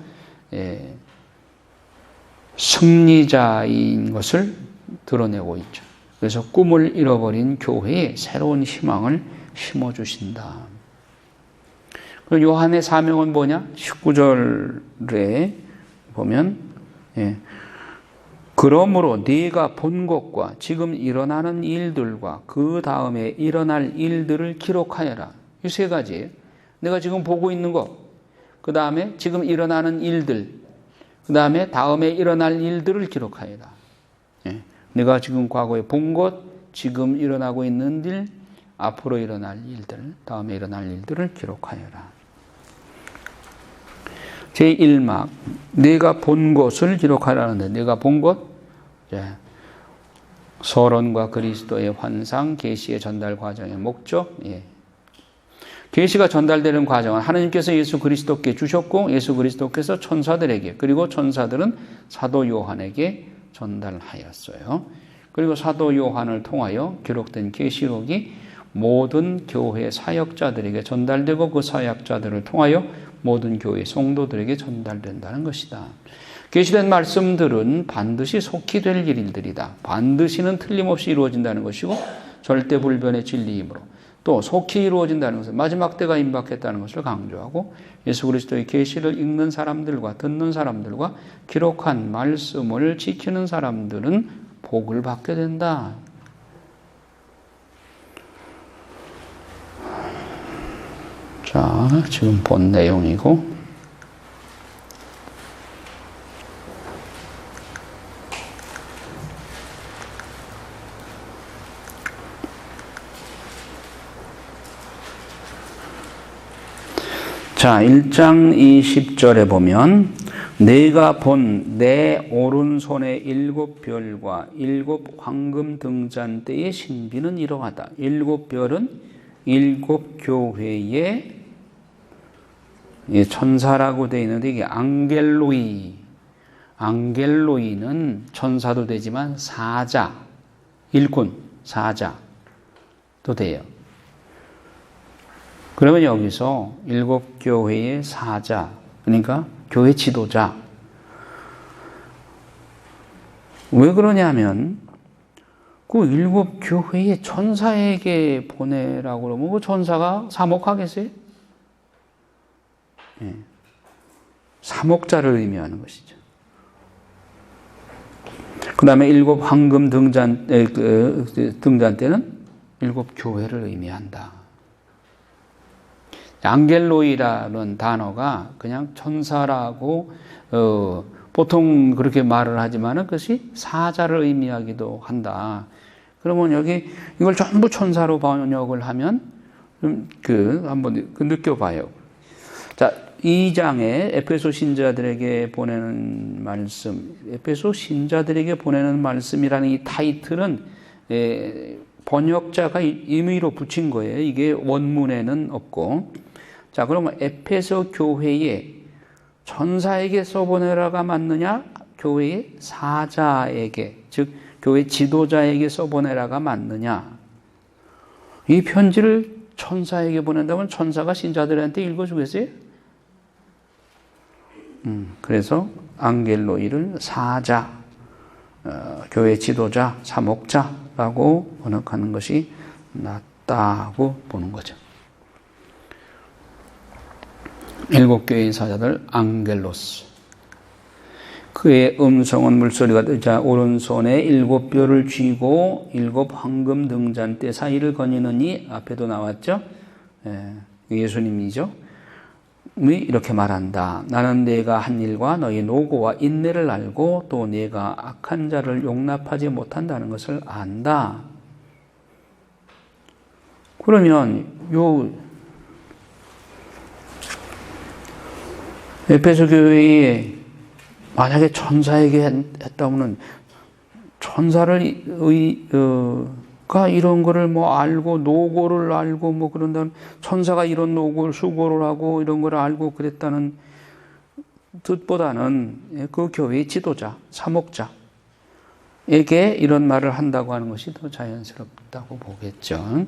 승리자인 것을 드러내고 있죠. 그래서 꿈을 잃어버린 교회에 새로운 희망을 심어주신다. 요한의 사명은 뭐냐? 19절에 보면 그러므로 네가 본 것과 지금 일어나는 일들과 그 다음에 일어날 일들을 기록하여라. 이 세 가지예요. 내가 지금 보고 있는 것, 그 다음에 지금 일어나는 일들, 그 다음에 다음에 일어날 일들을 기록하여라. 내가 지금 과거에 본 것, 지금 일어나고 있는 일, 앞으로 일어날 일들, 다음에 일어날 일들을 기록하여라. 제1막 내가 본 것을 기록하라는데 내가 본 것, 서론과 그리스도의 환상, 계시의 전달 과정의 목적. 계시가 전달되는 과정은 하나님께서 예수 그리스도께 주셨고 예수 그리스도께서 천사들에게 그리고 천사들은 사도 요한에게 전달하였어요. 그리고 사도 요한을 통하여 기록된 계시록이 모든 교회 사역자들에게 전달되고 그 사역자들을 통하여 모든 교회 성도들에게 전달된다는 것이다. 계시된 말씀들은 반드시 속히 될 일들이다. 반드시는 틀림없이 이루어진다는 것이고 절대 불변의 진리이므로 또 속히 이루어진다는 것은 마지막 때가 임박했다는 것을 강조하고 예수 그리스도의 계시를 읽는 사람들과 듣는 사람들과 기록한 말씀을 지키는 사람들은 복을 받게 된다. 자, 지금 본 내용이고 자, 1장 20절에 보면 내가 본 내 오른손의 7별과 7 황금 등잔대의 신비는 이러하다. 7별은 7 교회의 천사라고 되어 있는데 이게 앙겔로이. 앙겔로이는 천사도 되지만 사자, 일꾼, 사자도 돼요. 그러면 여기서 7 교회의 사자, 그러니까 교회 지도자. 왜 그러냐면 그 7 교회의 천사에게 보내라고 그러면 그 천사가 사목하겠어요? 사목자를 의미하는 것이죠. 그 다음에 7 황금 등잔대는 7 교회를 의미한다. 앙겔로이라는 단어가 그냥 천사라고 보통 그렇게 말을 하지만 그것이 사자를 의미하기도 한다. 그러면 여기 이걸 전부 천사로 번역을 하면 한번 느껴봐요. 자, 2장에 에페소 신자들에게 보내는 말씀, 에페소 신자들에게 보내는 말씀이라는 이 타이틀은 번역자가 임의로 붙인 거예요. 이게 원문에는 없고. 자, 그러면 에페소 교회에 천사에게 써보내라가 맞느냐? 교회의 사자에게, 즉 교회 지도자에게 써보내라가 맞느냐? 이 편지를 천사에게 보낸다면 천사가 신자들한테 읽어주겠어요? 그래서 앙겔로이를 사자, 교회 지도자, 사목자라고 번역하는 것이 낫다고 보는 거죠. 7 교회의 사자들 앙겔로스. 그의 음성은 물소리가 뜨자 오른손에 7 뼈를 쥐고 7 황금 등잔대 사이를 거니느니 앞에도 나왔죠. 예수님이죠. 이렇게 말한다. 나는 네가 한 일과 너희 노고와 인내를 알고 또 네가 악한 자를 용납하지 못한다는 것을 안다. 그러면 요 에베소 교회에 만약에 천사에게 했다면 천사를 가 이런 거를 뭐 알고 노고를 알고 뭐 그런다면 천사가 이런 노고를 수고를 하고 이런 걸 알고 그랬다는 뜻보다는 그 교회의 지도자, 사목자에게 이런 말을 한다고 하는 것이 더 자연스럽다고 보겠죠.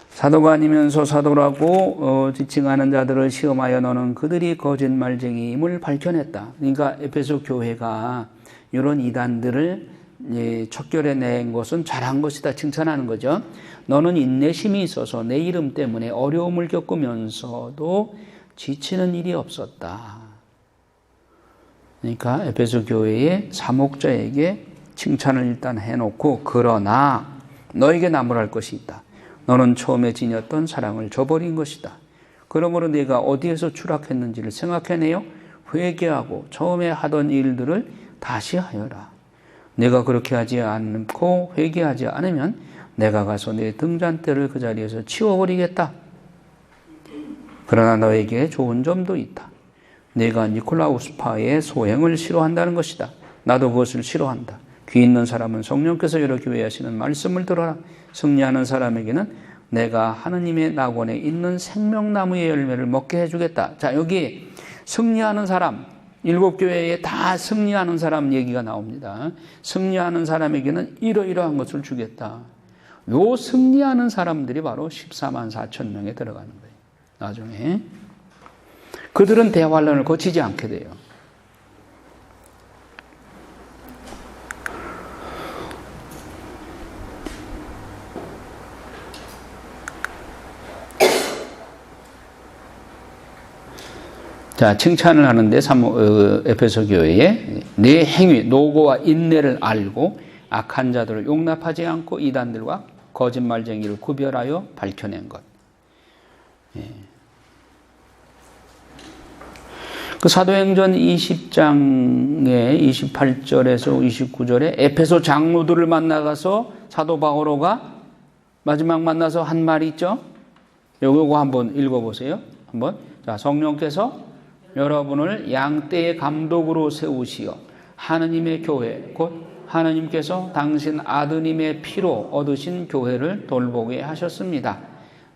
사도가 아니면서 사도라고 지칭하는 자들을 시험하여 너는 그들이 거짓말쟁이임을 밝혀냈다. 그러니까 에베소 교회가 이런 이단들을 척결해낸 것은 잘한 것이다 칭찬하는 거죠. 너는 인내심이 있어서 내 이름 때문에 어려움을 겪으면서도 지치는 일이 없었다. 그러니까 에베소 교회의 사목자에게 칭찬을 일단 해놓고 그러나 너에게 나무랄 것이 있다. 너는 처음에 지녔던 사랑을 저버린 것이다. 그러므로 네가 어디에서 추락했는지를 생각해내어 회개하고 처음에 하던 일들을 다시 하여라. 내가 그렇게 하지 않고 회개하지 않으면 내가 가서 내 등잔대를 그 자리에서 치워버리겠다. 그러나 너에게 좋은 점도 있다. 내가 니콜라우스파의 소행을 싫어한다는 것이다. 나도 그것을 싫어한다. 귀 있는 사람은 성령께서 여러 교회에 하시는 말씀을 들어라. 승리하는 사람에게는 내가 하느님의 낙원에 있는 생명나무의 열매를 먹게 해주겠다. 자, 여기 승리하는 사람, 7교회에 다 승리하는 사람 얘기가 나옵니다. 승리하는 사람에게는 이러이러한 것을 주겠다. 요 승리하는 사람들이 바로 14만 4천 명에 들어가는 거예요. 나중에. 그들은 대환란을 거치지 않게 돼요. 자, 칭찬을 하는데 에베소 교회에 네 행위, 노고와 인내를 알고 악한 자들을 용납하지 않고 이단들과 거짓말쟁이를 구별하여 밝혀낸 것. 예. 그 사도행전 20장의 28절에서 29절에 에베소 장로들을 만나가서 사도 바오로가 마지막 만나서 한 말이 있죠. 요거 한번 읽어보세요. 한번. 자, 성령께서 여러분을 양떼의 감독으로 세우시어 하느님의 교회 곧 하느님께서 당신 아드님의 피로 얻으신 교회를 돌보게 하셨습니다.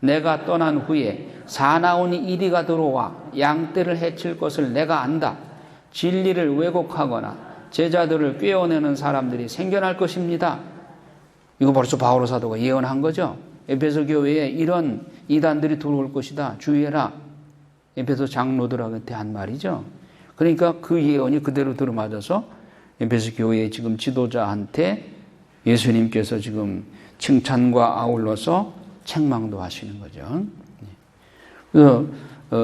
내가 떠난 후에 사나운 이리가 들어와 양떼를 해칠 것을 내가 안다. 진리를 왜곡하거나 제자들을 꿰어내는 사람들이 생겨날 것입니다. 이거 벌써 바오로 사도가 예언한 거죠. 에베소 교회에 이런 이단들이 들어올 것이다. 주의해라. 에베소 장로들한테 한 말이죠. 그러니까 그 예언이 그대로 들어맞아서 에베소 교회의 지금 지도자한테 예수님께서 지금 칭찬과 아울러서 책망도 하시는 거죠. 그래서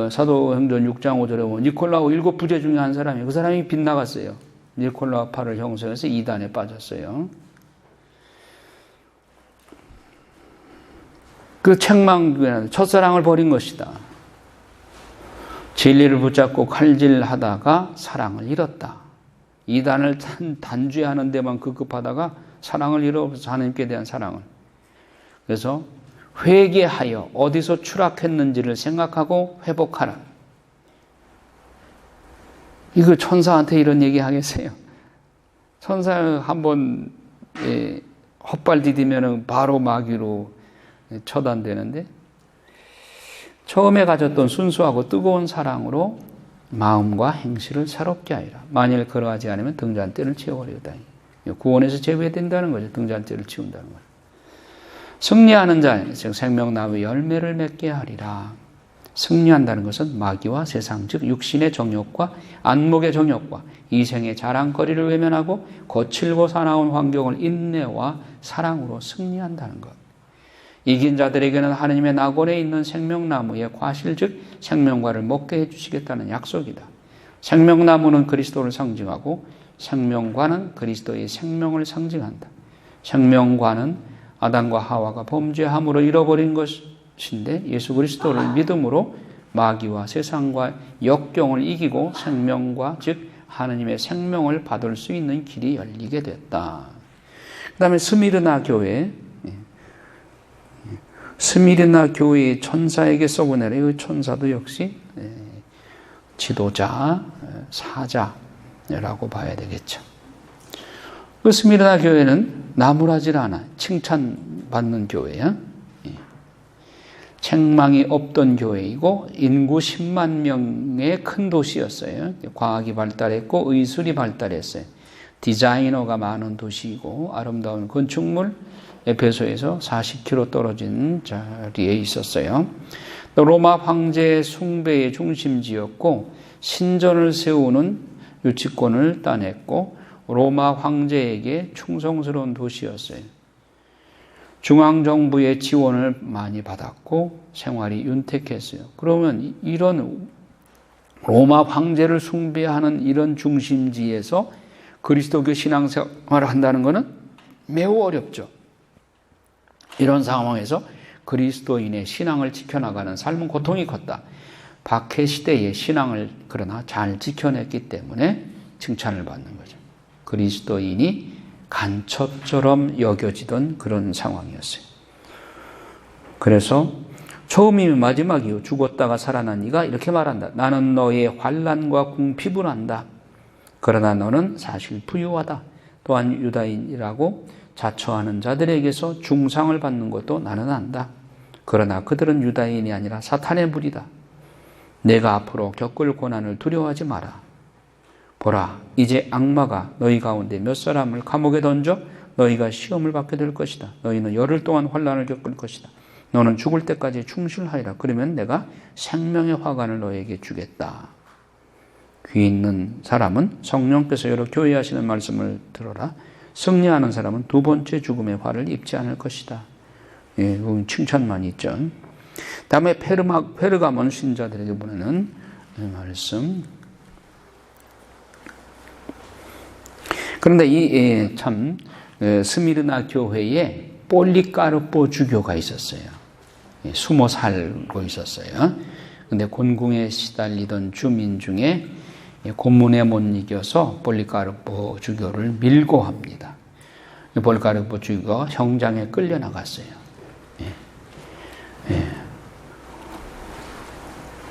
사도행전 6장 5절에 보면 니콜라오 7 부재 중에 한 사람이 그 사람이 빗나갔어요. 니콜라파를 형성해서 이단에 빠졌어요. 그 책망, 첫사랑을 버린 것이다. 진리를 붙잡고 칼질하다가 사랑을 잃었다. 이단을 단죄하는 데만 급급하다가 사랑을 잃어버려서 하나님께 대한 사랑을. 그래서 회개하여 어디서 추락했는지를 생각하고 회복하라. 이거 천사한테 이런 얘기 하겠어요? 천사 한번 헛발 디디면 바로 마귀로 처단되는데 처음에 가졌던 순수하고 뜨거운 사랑으로 마음과 행실을 새롭게 하리라. 만일 그러하지 않으면 등잔대를 치워버리겠다. 구원에서 제외된다는 거죠. 등잔대를 치운다는 거죠. 승리하는 자, 즉 생명나무 열매를 맺게 하리라. 승리한다는 것은 마귀와 세상, 즉 육신의 정욕과 안목의 정욕과 이생의 자랑거리를 외면하고 거칠고 사나운 환경을 인내와 사랑으로 승리한다는 것. 이긴 자들에게는 하느님의 낙원에 있는 생명나무의 과실, 즉 생명과를 먹게 해주시겠다는 약속이다. 생명나무는 그리스도를 상징하고 생명과는 그리스도의 생명을 상징한다. 생명과는 아담과 하와가 범죄함으로 잃어버린 것인데 예수 그리스도를 믿음으로 마귀와 세상과 역경을 이기고 생명과 즉 하느님의 생명을 받을 수 있는 길이 열리게 됐다. 그 다음에 스미르나 교회, 스미르나 교회의 천사에게서 보내라. 이 천사도 역시 지도자, 사자라고 봐야 되겠죠. 그 스미르나 교회는 나무라질 않아. 칭찬받는 교회야. 책망이 없던 교회이고 인구 10만 명의 큰 도시였어요. 과학이 발달했고 의술이 발달했어요. 디자이너가 많은 도시이고 아름다운 건축물, 에베소에서 40km 떨어진 자리에 있었어요. 또 로마 황제의 숭배의 중심지였고 신전을 세우는 유치권을 따냈고 로마 황제에게 충성스러운 도시였어요. 중앙정부의 지원을 많이 받았고 생활이 윤택했어요. 그러면 이런 로마 황제를 숭배하는 이런 중심지에서 그리스도교 신앙생활을 한다는 것은 매우 어렵죠. 이런 상황에서 그리스도인의 신앙을 지켜나가는 삶은 고통이 컸다. 박해 시대의 신앙을 그러나 잘 지켜냈기 때문에 칭찬을 받는 거죠. 그리스도인이 간첩처럼 여겨지던 그런 상황이었어요. 그래서 처음이면 마지막이요. 죽었다가 살아난 이가 이렇게 말한다. 나는 너의 환난과 궁핍을 안다. 그러나 너는 사실 부유하다. 또한 유다인이라고 자처하는 자들에게서 중상을 받는 것도 나는 안다. 그러나 그들은 유다인이 아니라 사탄의 무리다. 내가 앞으로 겪을 고난을 두려워하지 마라. 보라, 이제 악마가 너희 가운데 몇 사람을 감옥에 던져 너희가 시험을 받게 될 것이다. 너희는 열흘 동안 환난을 겪을 것이다. 너는 죽을 때까지 충실하리라. 그러면 내가 생명의 화관을 너에게 주겠다. 귀 있는 사람은 성령께서 여러 교회 하시는 말씀을 들어라. 승리하는 사람은 두 번째 죽음의 화를 입지 않을 것이다. 예, 칭찬만 있죠. 다음에 페르가몬 신자들에게 보내는 말씀. 그런데 이 참 스미르나 교회에 폴리카르포 주교가 있었어요. 숨어 살고 있었어요. 그런데 곤궁에 시달리던 주민 중에 고문에 못 이겨서 폴리카르포 주교를 밀고 합니다. 폴리카르포 주교가 형장에 끌려나갔어요.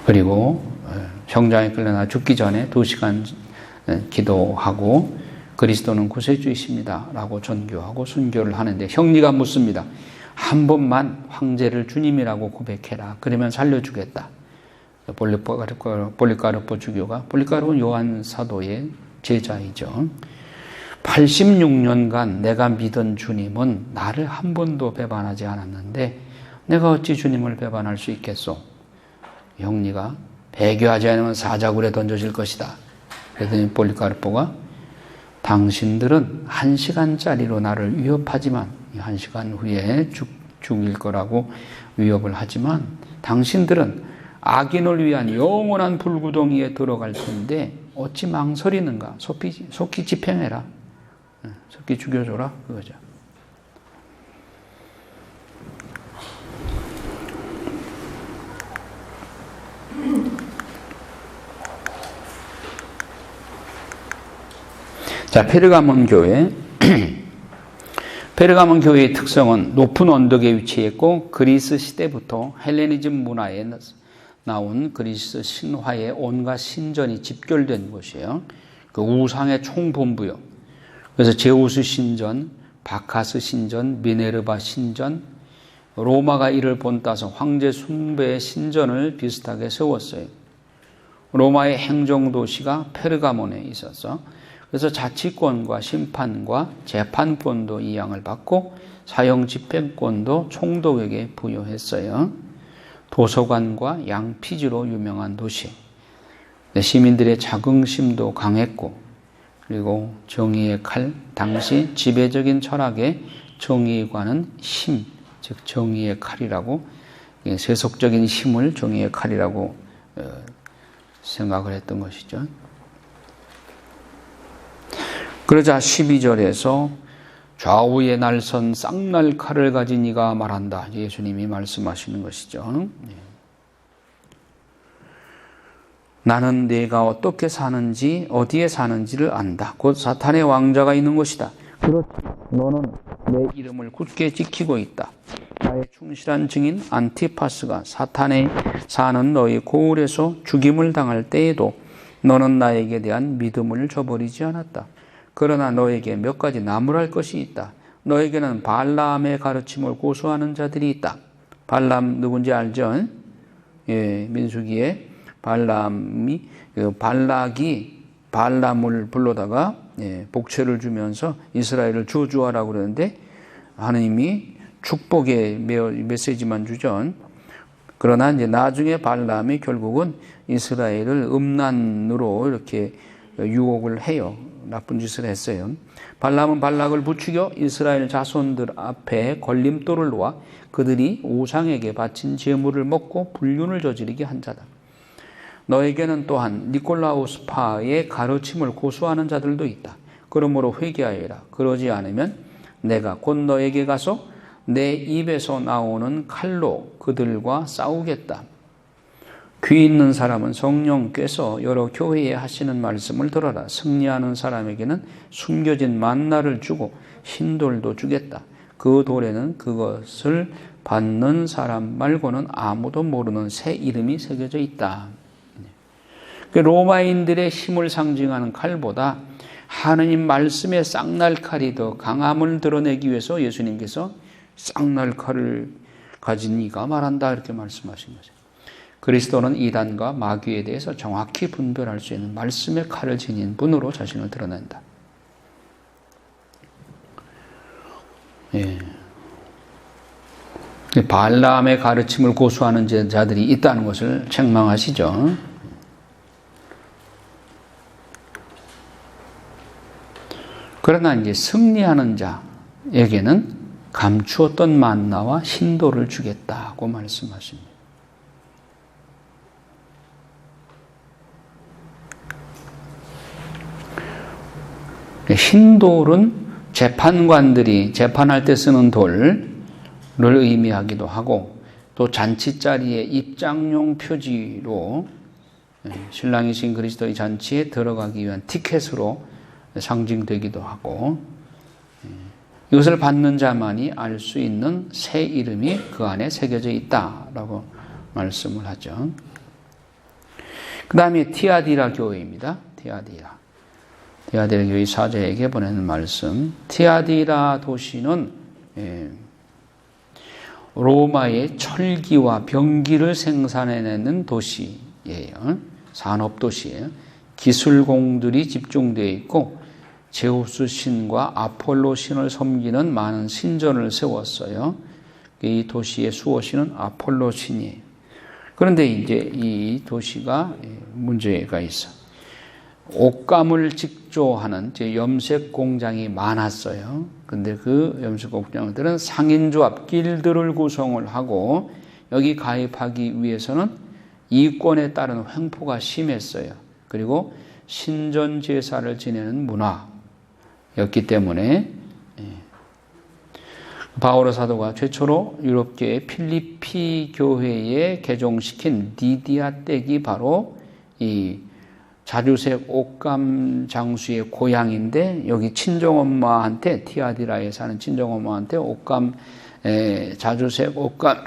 그리고 형장에 끌려나 죽기 전에 2시간 기도하고 그리스도는 구세주이십니다 라고 전교하고 순교를 하는데 형리가 묻습니다. 한 번만 황제를 주님이라고 고백해라. 그러면 살려주겠다. 폴리카르포 주교가, 폴리카르포는 요한 사도의 제자이죠. 86년간 내가 믿은 주님은 나를 한 번도 배반하지 않았는데 내가 어찌 주님을 배반할 수 있겠소? 형리가 배교하지 않으면 사자굴에 던져질 것이다. 그랬더니 폴리카르포가 당신들은 1시간짜리로 나를 위협하지만 1시간 후에 죽일 거라고 위협을 하지만 당신들은 악인을 위한 영원한 불구덩이에 들어갈 텐데 어찌 망설이는가? 속히 집행해라. 속히 죽여줘라. 그거죠. 자, 페르가몬 교회. 페르가몬 교회의 특성은 높은 언덕에 위치했고 그리스 시대부터 헬레니즘 문화에 나온 그리스 신화의 온갖 신전이 집결된 곳이에요. 그 우상의 총본부요. 그래서 제우스 신전, 바카스 신전, 미네르바 신전, 로마가 이를 본따서 황제 숭배의 신전을 비슷하게 세웠어요. 로마의 행정도시가 페르가몬에 있어서 그래서 자치권과 심판과 재판권도 이양을 받고 사형 집행권도 총독에게 부여했어요. 도서관과 양피지로 유명한 도시. 시민들의 자긍심도 강했고 그리고 정의의 칼, 당시 지배적인 철학의 정의관은 힘, 즉 정의의 칼이라고 세속적인 힘을 정의의 칼이라고 생각을 했던 것이죠. 그러자 12절에서 좌우에 날선 쌍날 칼을 가진 이가 말한다. 예수님이 말씀하시는 것이죠. 나는 네가 어떻게 사는지 어디에 사는지를 안다. 곧 사탄의 왕자가 있는 곳이다. 그렇지. 너는 내 이름을 굳게 지키고 있다. 나의 충실한 증인 안티파스가 사탄에 사는 너희 고을에서 죽임을 당할 때에도 너는 나에게 대한 믿음을 저버리지 않았다. 그러나 너에게 몇 가지 나무랄 것이 있다. 너에게는 발람의 가르침을 고수하는 자들이 있다. 발람 누군지 알죠? 예, 민수기에 발락이 발람을 불러다가 복채를 주면서 이스라엘을 저주하라고 그러는데 하느님이 축복의 메시지만 주죠. 그러나 이제 나중에 발람이 결국은 이스라엘을 음란으로 이렇게 유혹을 해요. 나쁜 짓을 했어요. 발람은 발락을 부추겨 이스라엘 자손들 앞에 걸림돌을 놓아 그들이 우상에게 바친 제물을 먹고 불륜을 저지르게 한 자다. 너에게는 또한 니콜라우스파의 가르침을 고수하는 자들도 있다. 그러므로 회개하여라. 그러지 않으면 내가 곧 너에게 가서 내 입에서 나오는 칼로 그들과 싸우겠다. 귀 있는 사람은 성령께서 여러 교회에 하시는 말씀을 들어라. 승리하는 사람에게는 숨겨진 만나를 주고 흰돌도 주겠다. 그 돌에는 그것을 받는 사람 말고는 아무도 모르는 새 이름이 새겨져 있다. 로마인들의 힘을 상징하는 칼보다 하느님 말씀의 쌍날칼이 더 강함을 드러내기 위해서 예수님께서 쌍날칼을 가진 이가 말한다 이렇게 말씀하신 거죠. 그리스도는 이단과 마귀에 대해서 정확히 분별할 수 있는 말씀의 칼을 지닌 분으로 자신을 드러낸다. 예. 발람의 가르침을 고수하는 자들이 있다는 것을 책망하시죠. 그러나 이제 승리하는 자에게는 감추었던 만나와 흰돌을 주겠다고 말씀하십니다. 흰돌은 재판관들이 재판할 때 쓰는 돌을 의미하기도 하고 또 잔치 자리의 입장용 표지로 신랑이신 그리스도의 잔치에 들어가기 위한 티켓으로 상징되기도 하고 이것을 받는 자만이 알 수 있는 새 이름이 그 안에 새겨져 있다라고 말씀을 하죠. 그 다음에 티아디라 교회입니다. 티아디라 교회 사제에게 보내는 말씀. 티아디라 도시는 로마의 철기와 병기를 생산해내는 도시예요. 산업도시예요. 기술공들이 집중되어 있고 제우스 신과 아폴로 신을 섬기는 많은 신전을 세웠어요. 이 도시의 수호신은 아폴로 신이에요. 그런데 이제 이 도시가 문제가 있어. 옷감을 직조하는 염색 공장이 많았어요. 그런데 그 염색 공장들은 상인조합, 길드를 구성을 하고 여기 가입하기 위해서는 이권에 따른 횡포가 심했어요. 그리고 신전 제사를 지내는 문화였기 때문에 바오로 사도가 최초로 유럽계의 필리피 교회에 개종시킨 디디아 댁이 바로 이 자주색 옷감 장수의 고향인데 여기 친정엄마한테 티아디라에 사는 친정엄마한테 옷감 자주색 옷감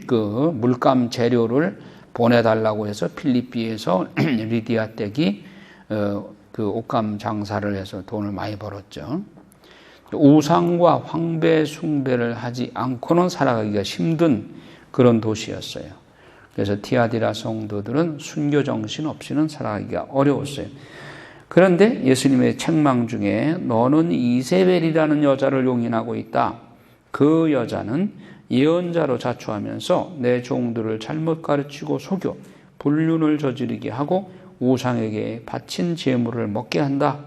그 물감 재료를 보내달라고 해서 필리피에서 리디아 댁이 그 옷감 장사를 해서 돈을 많이 벌었죠. 우상과 황배 숭배를 하지 않고는 살아가기가 힘든 그런 도시였어요. 그래서 티아디라 성도들은 순교 정신 없이는 살아가기가 어려웠어요. 그런데 예수님의 책망 중에 너는 이세벨이라는 여자를 용인하고 있다. 그 여자는 예언자로 자처하면서 내 종들을 잘못 가르치고 속여 불륜을 저지르게 하고 우상에게 바친 제물을 먹게 한다.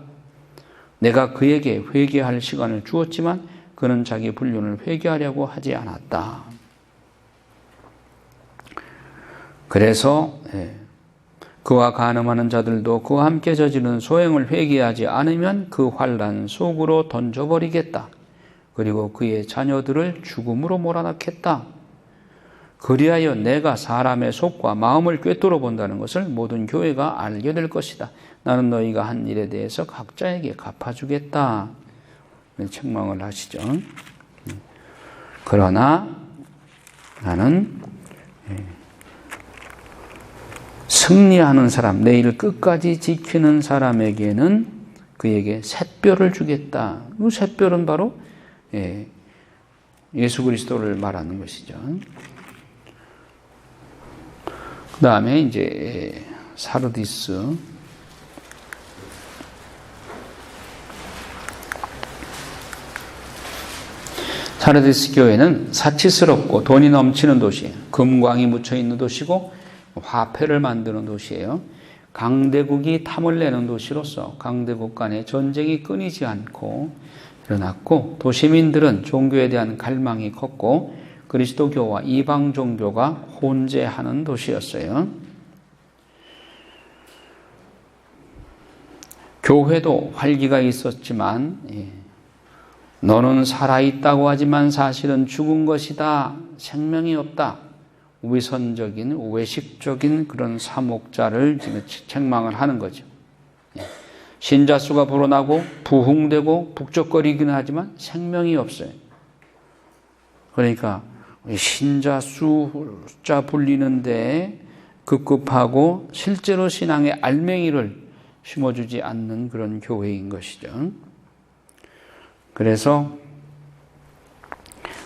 내가 그에게 회개할 시간을 주었지만 그는 자기 불륜을 회개하려고 하지 않았다. 그래서 그와 간음하는 자들도 그와 함께 저지르는 소행을 회개하지 않으면 그 환난 속으로 던져버리겠다. 그리고 그의 자녀들을 죽음으로 몰아넣겠다. 그리하여 내가 사람의 속과 마음을 꿰뚫어 본다는 것을 모든 교회가 알게 될 것이다. 나는 너희가 한 일에 대해서 각자에게 갚아주겠다. 책망을 하시죠. 그러나 나는 승리하는 사람, 내 일 끝까지 지키는 사람에게는 그에게 샛별을 주겠다. 이 샛별은 바로 예수 그리스도를 말하는 것이죠. 그 다음에 이제 사르디스. 사르디스 교회는 사치스럽고 돈이 넘치는 도시예요. 금광이 묻혀 있는 도시고 화폐를 만드는 도시예요. 강대국이 탐을 내는 도시로서 강대국 간의 전쟁이 끊이지 않고 일어났고, 도시민들은 종교에 대한 갈망이 컸고 그리스도교와 이방 종교가 혼재하는 도시였어요. 교회도 활기가 있었지만 너는 살아있다고 하지만 사실은 죽은 것이다. 생명이 없다. 위선적인, 외식적인 그런 사목자를 지금 책망을 하는 거죠. 신자 수가 불어나고 부흥되고 북적거리기는 하지만 생명이 없어요. 그러니까 신자 숫자 불리는데 급급하고 실제로 신앙의 알맹이를 심어주지 않는 그런 교회인 것이죠. 그래서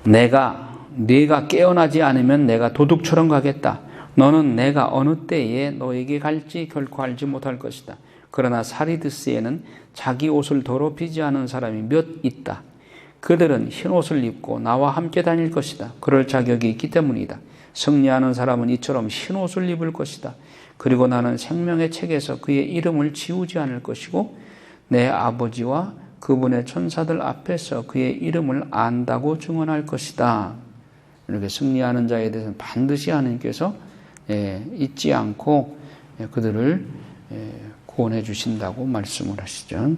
네가 깨어나지 않으면 내가 도둑처럼 가겠다. 너는 내가 어느 때에 너에게 갈지 결코 알지 못할 것이다. 그러나 사르디스에는 자기 옷을 더럽히지 않은 사람이 몇 있다. 그들은 흰 옷을 입고 나와 함께 다닐 것이다. 그럴 자격이 있기 때문이다. 승리하는 사람은 이처럼 흰 옷을 입을 것이다. 그리고 나는 생명의 책에서 그의 이름을 지우지 않을 것이고 내 아버지와 그분의 천사들 앞에서 그의 이름을 안다고 증언할 것이다. 이렇게 승리하는 자에 대해서는 반드시 하나님께서 잊지 않고 그들을 구원해 주신다고 말씀을 하시죠.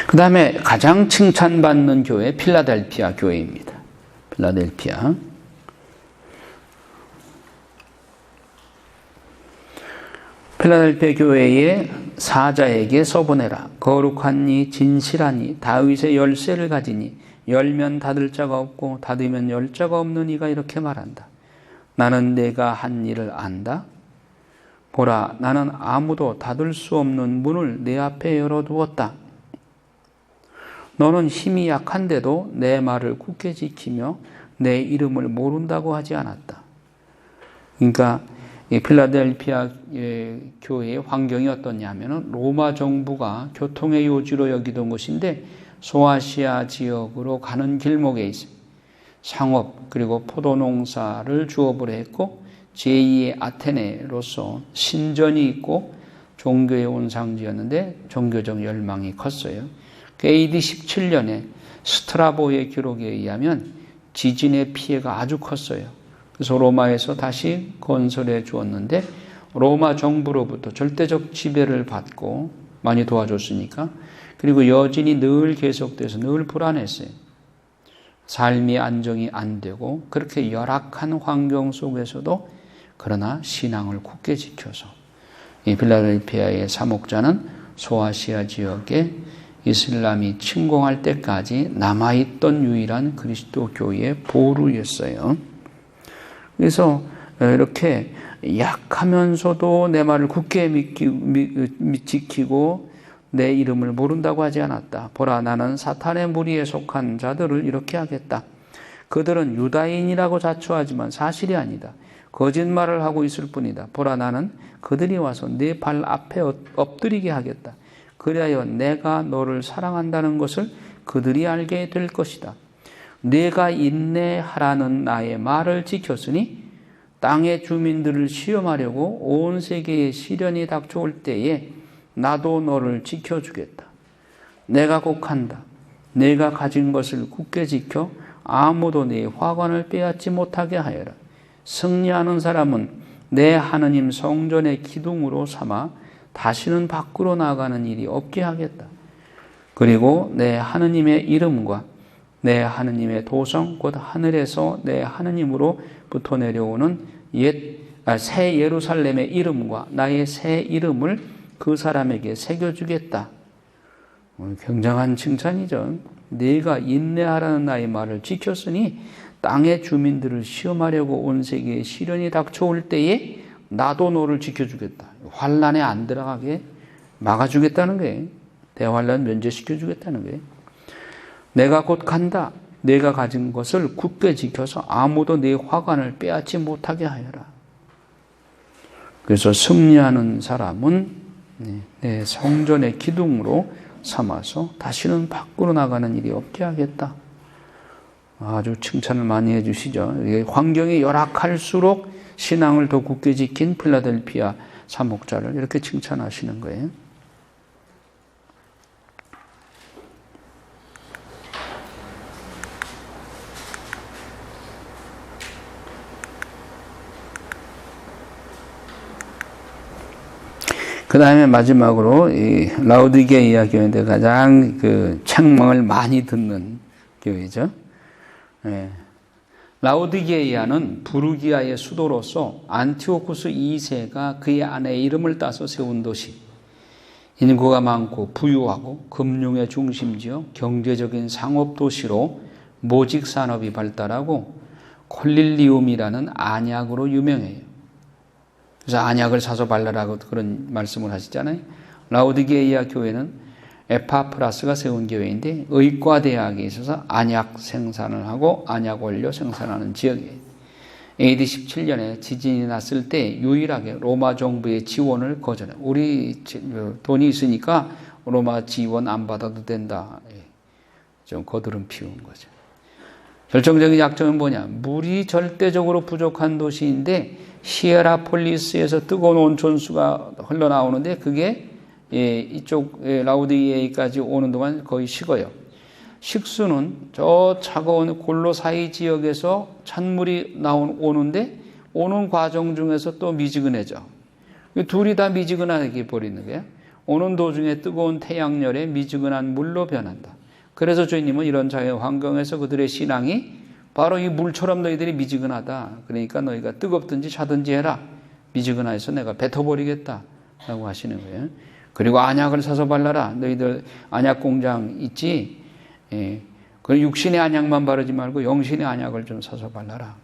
그 다음에 가장 칭찬받는 교회 필라델피아 교회입니다. 필라델피아. 필라델피아 교회의 사자에게 서보내라. 거룩하니 진실하니 다윗의 열쇠를 가지니 열면 닫을 자가 없고 닫으면 열 자가 없는 이가 이렇게 말한다. 나는 내가 한 일을 안다. 보라, 나는 아무도 닫을 수 없는 문을 내 앞에 열어두었다. 너는 힘이 약한데도 내 말을 굳게 지키며 내 이름을 모른다고 하지 않았다. 그러니까 필라델피아 교회의 환경이 어떠냐면 로마 정부가 교통의 요지로 여기던 곳인데 소아시아 지역으로 가는 길목에 있습니다. 상업 그리고 포도 농사를 주업으로 했고 제2의 아테네로서 신전이 있고 종교의 온상지였는데 종교적 열망이 컸어요. AD 17년에 스트라보의 기록에 의하면 지진의 피해가 아주 컸어요. 그래서 로마에서 다시 건설해 주었는데 로마 정부로부터 절대적 지배를 받고 많이 도와줬으니까, 그리고 여진이 늘 계속돼서 늘 불안했어요. 삶이 안정이 안 되고 그렇게 열악한 환경 속에서도 그러나 신앙을 굳게 지켜서 이 필라델피아의 사목자는 소아시아 지역에 이슬람이 침공할 때까지 남아있던 유일한 그리스도 교회의 보루였어요. 그래서 이렇게 약하면서도 내 말을 굳게 지키고 내 이름을 모른다고 하지 않았다. 보라, 나는 사탄의 무리에 속한 자들을 이렇게 하겠다. 그들은 유다인이라고 자처하지만 사실이 아니다. 거짓말을 하고 있을 뿐이다. 보라, 나는 그들이 와서 네 발 앞에 엎드리게 하겠다. 그리하여 내가 너를 사랑한다는 것을 그들이 알게 될 것이다. 네가 인내하라는 나의 말을 지켰으니 땅의 주민들을 시험하려고 온 세계에 시련이 닥쳐올 때에 나도 너를 지켜주겠다. 내가 곡한다. 내가 가진 것을 굳게 지켜 아무도 네 화관을 빼앗지 못하게 하여라. 승리하는 사람은 내 하느님 성전의 기둥으로 삼아 다시는 밖으로 나가는 일이 없게 하겠다. 그리고 내 하느님의 이름과 내 하느님의 도성 곧 하늘에서 내 하느님으로부터 내려오는 새 예루살렘의 이름과 나의 새 이름을 그 사람에게 새겨주겠다. 굉장한 칭찬이죠. 네가 인내하라는 나의 말을 지켰으니 땅의 주민들을 시험하려고 온 세계에 시련이 닥쳐올 때에 나도 너를 지켜주겠다. 환란에 안 들어가게 막아주겠다는 거예요. 대환란 면제시켜주겠다는 거예요. 내가 곧 간다. 내가 가진 것을 굳게 지켜서 아무도 네 화관을 빼앗지 못하게 하여라. 그래서 승리하는 사람은 내 성전의 기둥으로 삼아서 다시는 밖으로 나가는 일이 없게 하겠다. 아주 칭찬을 많이 해주시죠. 환경이 열악할수록 신앙을 더 굳게 지킨 필라델피아 사목자를 이렇게 칭찬하시는 거예요. 그 다음에 마지막으로 이 라우디게이아 교회인데 가장 책망을 많이 듣는 교회죠. 예. 라우디게이아는 부르기아의 수도로서 안티오쿠스 2세가 그의 아내의 이름을 따서 세운 도시. 인구가 많고 부유하고 금융의 중심지요. 경제적인 상업 도시로 모직 산업이 발달하고 콜릴리움이라는 안약으로 유명해요. 그래서 안약을 사서 발라라고 그런 말씀을 하시잖아요. 라우디게이아 교회는 에파프라스가 세운 교회인데 의과대학에 있어서 안약 생산을 하고 안약 원료 생산하는 지역이에요. AD 17년에 지진이 났을 때 유일하게 로마 정부의 지원을 거절해요. 우리 돈이 있으니까 로마 지원 안 받아도 된다. 좀 거드름 피운 거죠. 결정적인 약점은 뭐냐? 물이 절대적으로 부족한 도시인데 히에라폴리스에서 뜨거운 온천수가 흘러나오는데 그게 이쪽 라우디게이아까지 오는 동안 거의 식어요. 식수는 저 차가운 골로사이 지역에서 찬물이 오는데 오는 과정 중에서 또 미지근해져. 둘이 다 미지근하게 버리는 거예요. 오는 도중에 뜨거운 태양열에 미지근한 물로 변한다. 그래서 주님은 이런 자연 환경에서 그들의 신앙이 바로 이 물처럼 너희들이 미지근하다. 그러니까 너희가 뜨겁든지 차든지 해라. 미지근해서 내가 뱉어버리겠다. 라고 하시는 거예요. 그리고 안약을 사서 발라라. 너희들 안약 공장 있지? 예. 그 육신의 안약만 바르지 말고 영신의 안약을 좀 사서 발라라.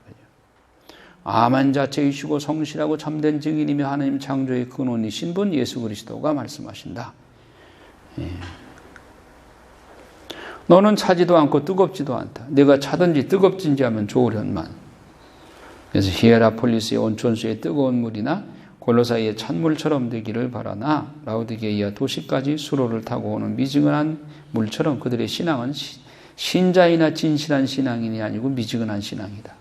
아만 자체이시고 성실하고 참된 증인이며 하나님 창조의 근원이신 분 예수 그리스도가 말씀하신다. 예. 너는 차지도 않고 뜨겁지도 않다. 내가 차든지 뜨겁든지 하면 좋으련만. 그래서 히에라폴리스의 온천수의 뜨거운 물이나 골로사이의 찬물처럼 되기를 바라나 라우디게이아 도시까지 수로를 타고 오는 미지근한 물처럼 그들의 신앙은 신자이나 진실한 신앙인이 아니고 미지근한 신앙이다.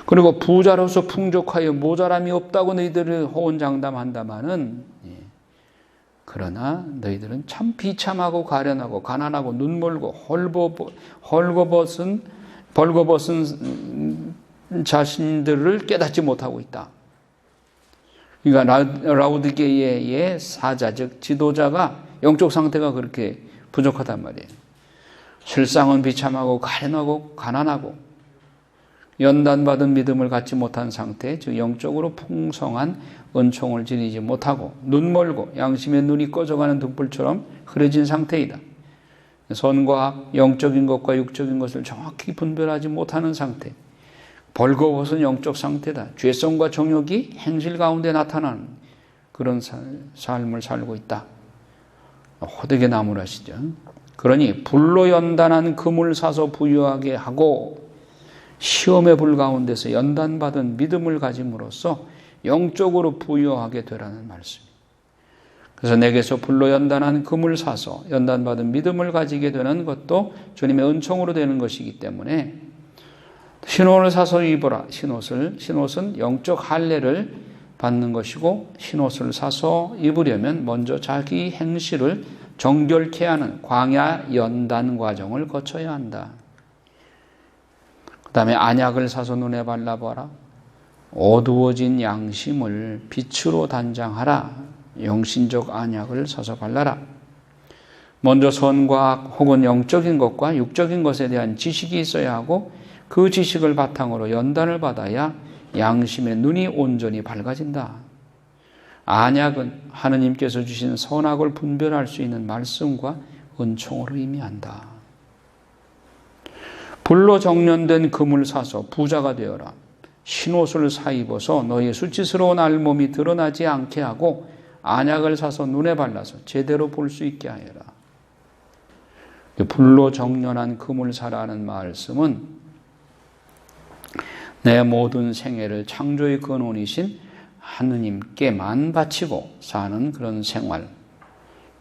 그리고 부자로서 풍족하여 모자람이 없다고 너희들을 호언장담한다마는 그러나 너희들은 참 비참하고 가련하고 가난하고 눈멀고 벌거벗은 자신들을 깨닫지 못하고 있다. 그러니까 라우디게이아의 사자 즉 지도자가 영적 상태가 그렇게 부족하단 말이에요. 실상은 비참하고 가련하고 가난하고 연단받은 믿음을 갖지 못한 상태, 즉 영적으로 풍성한 은총을 지니지 못하고 눈멀고 양심의 눈이 꺼져가는 등불처럼 흐려진 상태이다. 선과 영적인 것과 육적인 것을 정확히 분별하지 못하는 상태, 벌거벗은 영적 상태다. 죄성과 정욕이 행실 가운데 나타나는 그런 삶을 살고 있다. 호되게 나무라시죠. 그러니 불로 연단한 금을 사서 부유하게 하고 시험의 불 가운데서 연단받은 믿음을 가짐으로써 영적으로 부유하게 되라는 말씀입니다. 그래서 내게서 불로 연단한 금을 사서 연단받은 믿음을 가지게 되는 것도 주님의 은총으로 되는 것이기 때문에 신옷을 사서 입어라. 신옷은 영적 할례를 받는 것이고 신옷을 사서 입으려면 먼저 자기 행실을 정결케 하는 광야 연단 과정을 거쳐야 한다. 그 다음에 안약을 사서 눈에 발라봐라. 어두워진 양심을 빛으로 단장하라. 영신적 안약을 사서 발라라. 먼저 선과학 혹은 영적인 것과 육적인 것에 대한 지식이 있어야 하고 그 지식을 바탕으로 연단을 받아야 양심의 눈이 온전히 밝아진다. 안약은 하느님께서 주신 선악을 분별할 수 있는 말씀과 은총을 의미한다. 불로 정련된 금을 사서 부자가 되어라. 신옷을 사입어서 너희 수치스러운 알몸이 드러나지 않게 하고 안약을 사서 눈에 발라서 제대로 볼 수 있게 하여라. 불로 정련한 금을 사라는 말씀은 내 모든 생애를 창조의 근원이신 하느님께만 바치고 사는 그런 생활.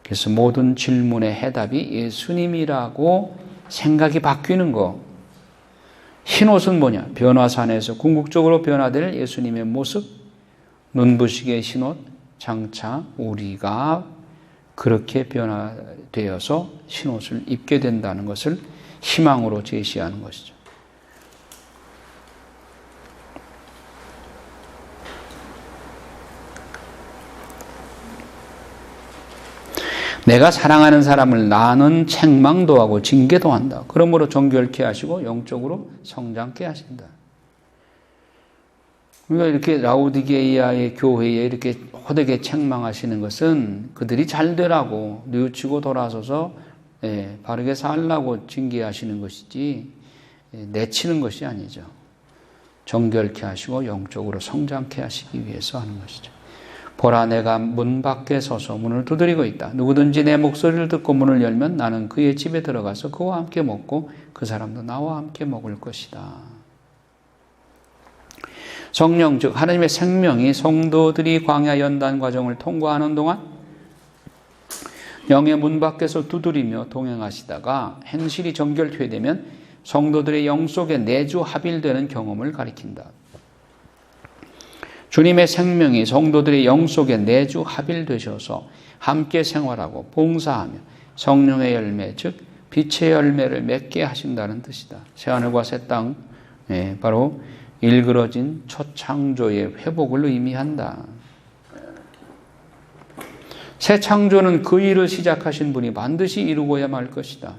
그래서 모든 질문의 해답이 예수님이라고 생각이 바뀌는 거. 흰옷은 뭐냐? 변화산에서 궁극적으로 변화될 예수님의 모습. 눈부시게 흰옷. 장차 우리가 그렇게 변화되어서 흰옷을 입게 된다는 것을 희망으로 제시하는 것이죠. 내가 사랑하는 사람을 나는 책망도 하고 징계도 한다. 그러므로 정결케 하시고 영적으로 성장케 하신다. 우리가 이렇게 라오디게이아의 교회에 이렇게 호되게 책망하시는 것은 그들이 잘 되라고 뉘우치고 돌아서서 바르게 살라고 징계하시는 것이지 내치는 것이 아니죠. 정결케 하시고 영적으로 성장케 하시기 위해서 하는 것이죠. 보라, 내가 문 밖에 서서 문을 두드리고 있다. 누구든지 내 목소리를 듣고 문을 열면 나는 그의 집에 들어가서 그와 함께 먹고 그 사람도 나와 함께 먹을 것이다. 성령, 즉 하나님의 생명이 성도들이 광야 연단 과정을 통과하는 동안 영의 문 밖에서 두드리며 동행하시다가 행실이 정결되면 성도들의 영 속에 내주 합일되는 경험을 가리킨다. 주님의 생명이 성도들의 영 속에 내주 합일되셔서 함께 생활하고 봉사하며 성령의 열매, 즉 빛의 열매를 맺게 하신다는 뜻이다. 새하늘과 새 땅, 바로 일그러진 첫 창조의 회복을 의미한다. 새 창조는 그 일을 시작하신 분이 반드시 이루고야 말 것이다.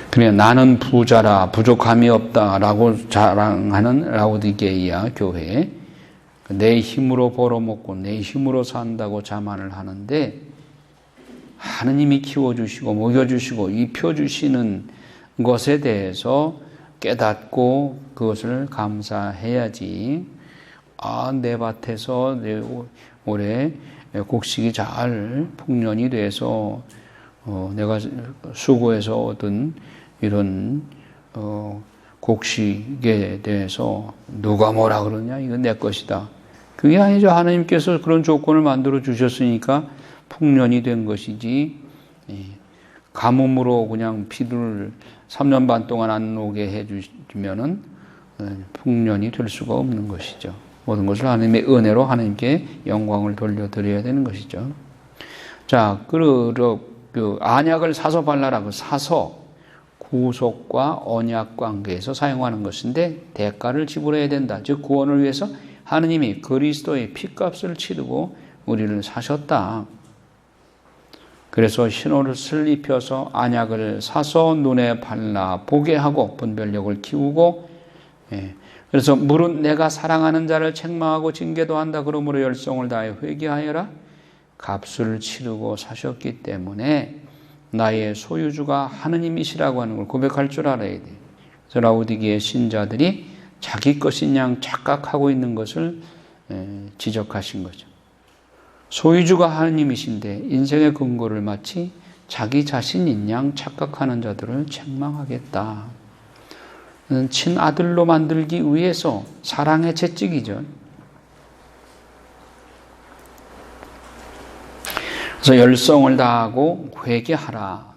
그래, 나는 부자라 부족함이 없다라고 자랑하는 라오디게이아 교회, 내 힘으로 벌어먹고 내 힘으로 산다고 자만을 하는데 하느님이 키워주시고 먹여주시고 입혀주시는 것에 대해서 깨닫고 그것을 감사해야지. 내 밭에서 올해 곡식이 잘 풍년이 돼서 내가 수고해서 얻은 이런 곡식에 대해서 누가 뭐라 그러냐, 이건 내 것이다. 그게 아니죠. 하나님께서 그런 조건을 만들어 주셨으니까 풍년이 된 것이지, 가뭄으로 그냥 비를 3년 반 동안 안 오게 해주시면은 풍년이 될 수가 없는 것이죠. 모든 것을 하나님의 은혜로 하나님께 영광을 돌려드려야 되는 것이죠. 자, 그 안약을 사서 발라라. 그 사서 구속과 언약 관계에서 사용하는 것인데 대가를 지불해야 된다. 즉 구원을 위해서 하느님이 그리스도의 피값을 치르고 우리를 사셨다. 그래서 흰옷을 입혀서 안약을 사서 눈에 발라 보게 하고 분별력을 키우고, 그래서 물은 내가 사랑하는 자를 책망하고 징계도 한다. 그러므로 열성을 다해 회개하여라. 값을 치르고 사셨기 때문에 나의 소유주가 하느님이시라고 하는 걸 고백할 줄 알아야 돼. 그래서 라오디게의 신자들이 자기 것인 양 착각하고 있는 것을 지적하신 거죠. 소유주가 하느님이신데 인생의 근거를 마치 자기 자신인 양 착각하는 자들을 책망하겠다. 친아들로 만들기 위해서 사랑의 채찍이죠. 그래서 열성을 다하고 회개하라.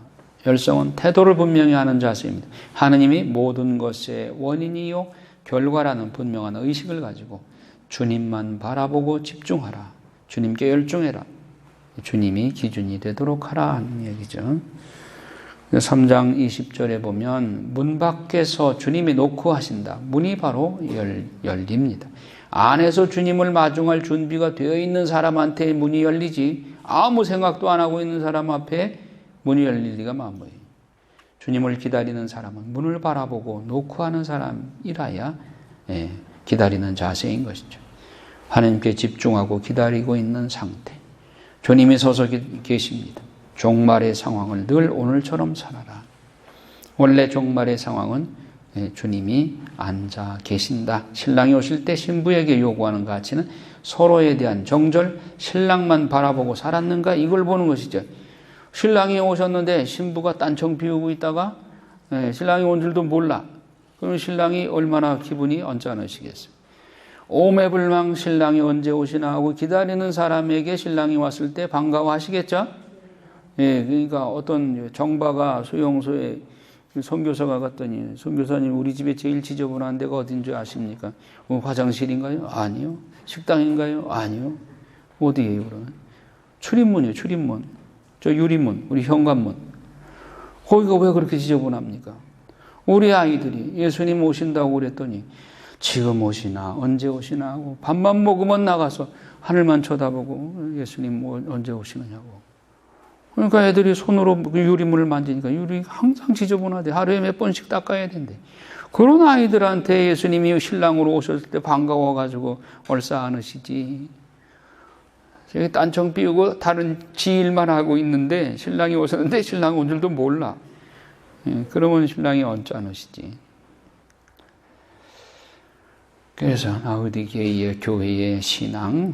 열성은 태도를 분명히 하는 자세입니다. 하느님이 모든 것의 원인이요 결과라는 분명한 의식을 가지고 주님만 바라보고 집중하라. 주님께 열중해라. 주님이 기준이 되도록 하라 하는 얘기죠. 3장 20절에 보면 문 밖에서 주님이 노크하신다. 문이 바로 열립니다. 안에서 주님을 마중할 준비가 되어 있는 사람한테 문이 열리지 아무 생각도 안 하고 있는 사람 앞에 문이 열릴 리가 만무해요. 주님을 기다리는 사람은 문을 바라보고 노크하는 사람이라야 기다리는 자세인 것이죠. 하나님께 집중하고 기다리고 있는 상태. 주님이 서서 계십니다. 종말의 상황을 늘 오늘처럼 살아라. 원래 종말의 상황은 주님이 앉아 계신다. 신랑이 오실 때 신부에게 요구하는 가치는 서로에 대한 정절, 신랑만 바라보고 살았는가 이걸 보는 것이죠. 신랑이 오셨는데 신부가 딴청 피우고 있다가 신랑이 온 줄도 몰라. 그럼 신랑이 얼마나 기분이 언짢으시겠어요. 오매불망 신랑이 언제 오시나 하고 기다리는 사람에게 신랑이 왔을 때 반가워하시겠죠? 그러니까 어떤 정바가 수용소에 선교사가 갔더니 선교사님 우리 집에 제일 지저분한 데가 어딘 줄 아십니까? 화장실인가요? 아니요. 식당인가요? 아니요. 어디예요 그러면? 출입문이에요. 출입문. 저 유리문, 우리 현관문. 거기가 왜 그렇게 지저분합니까? 우리 아이들이 예수님 오신다고 그랬더니 지금 오시나 언제 오시나 하고 밥만 먹으면 나가서 하늘만 쳐다보고 예수님 언제 오시느냐고. 그러니까 애들이 손으로 유리문을 만지니까 유리 항상 지저분하대. 하루에 몇 번씩 닦아야 된대. 그런 아이들한테 예수님이 신랑으로 오셨을 때 반가워가지고 얼싸 안으시지. 저기 딴청 피우고 다른 지 일만 하고 있는데 신랑이 오셨는데 신랑 온 줄도 몰라. 그러면 신랑이 언짢으시지. 그래서 라우디게이의 교회의 신앙.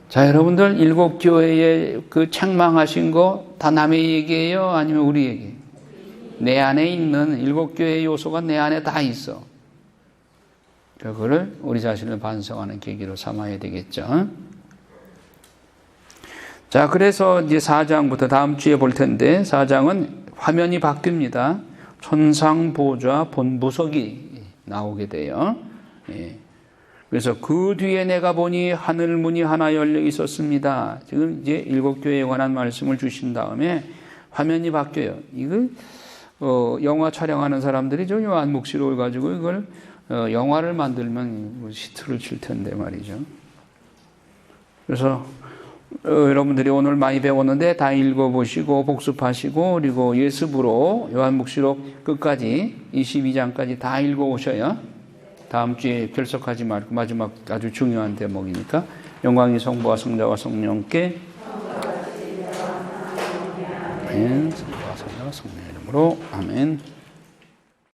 자, 여러분들 7교회에 그 책망하신 거 다 남의 얘기예요? 아니면 우리 얘기? 내 안에 있는 7교회의 요소가 내 안에 다 있어. 그거를 우리 자신을 반성하는 계기로 삼아야 되겠죠. 자, 그래서 이제 4장부터 다음 주에 볼 텐데 4장은 화면이 바뀝니다. 천상보좌 본부석이 나오게 돼요. 그래서 그 뒤에 내가 보니 하늘 문이 하나 열려 있었습니다. 지금 이제 7교회에 관한 말씀을 주신 다음에 화면이 바뀌어요. 이거 영화 촬영하는 사람들이 저 요한 묵시록을 가지고 이걸 영화를 만들면 시트를 칠 텐데 말이죠. 그래서 여러분들이 오늘 많이 배웠는데 다 읽어보시고 복습하시고 그리고 예습으로 요한 묵시록 끝까지 22장까지 다 읽어오셔야 다음 주에 결석하지 말고 마지막 아주 중요한 대목이니까 영광이 성부와 성자와 성령께 아멘. 성부와 성자와 성령의 이름으로 아멘.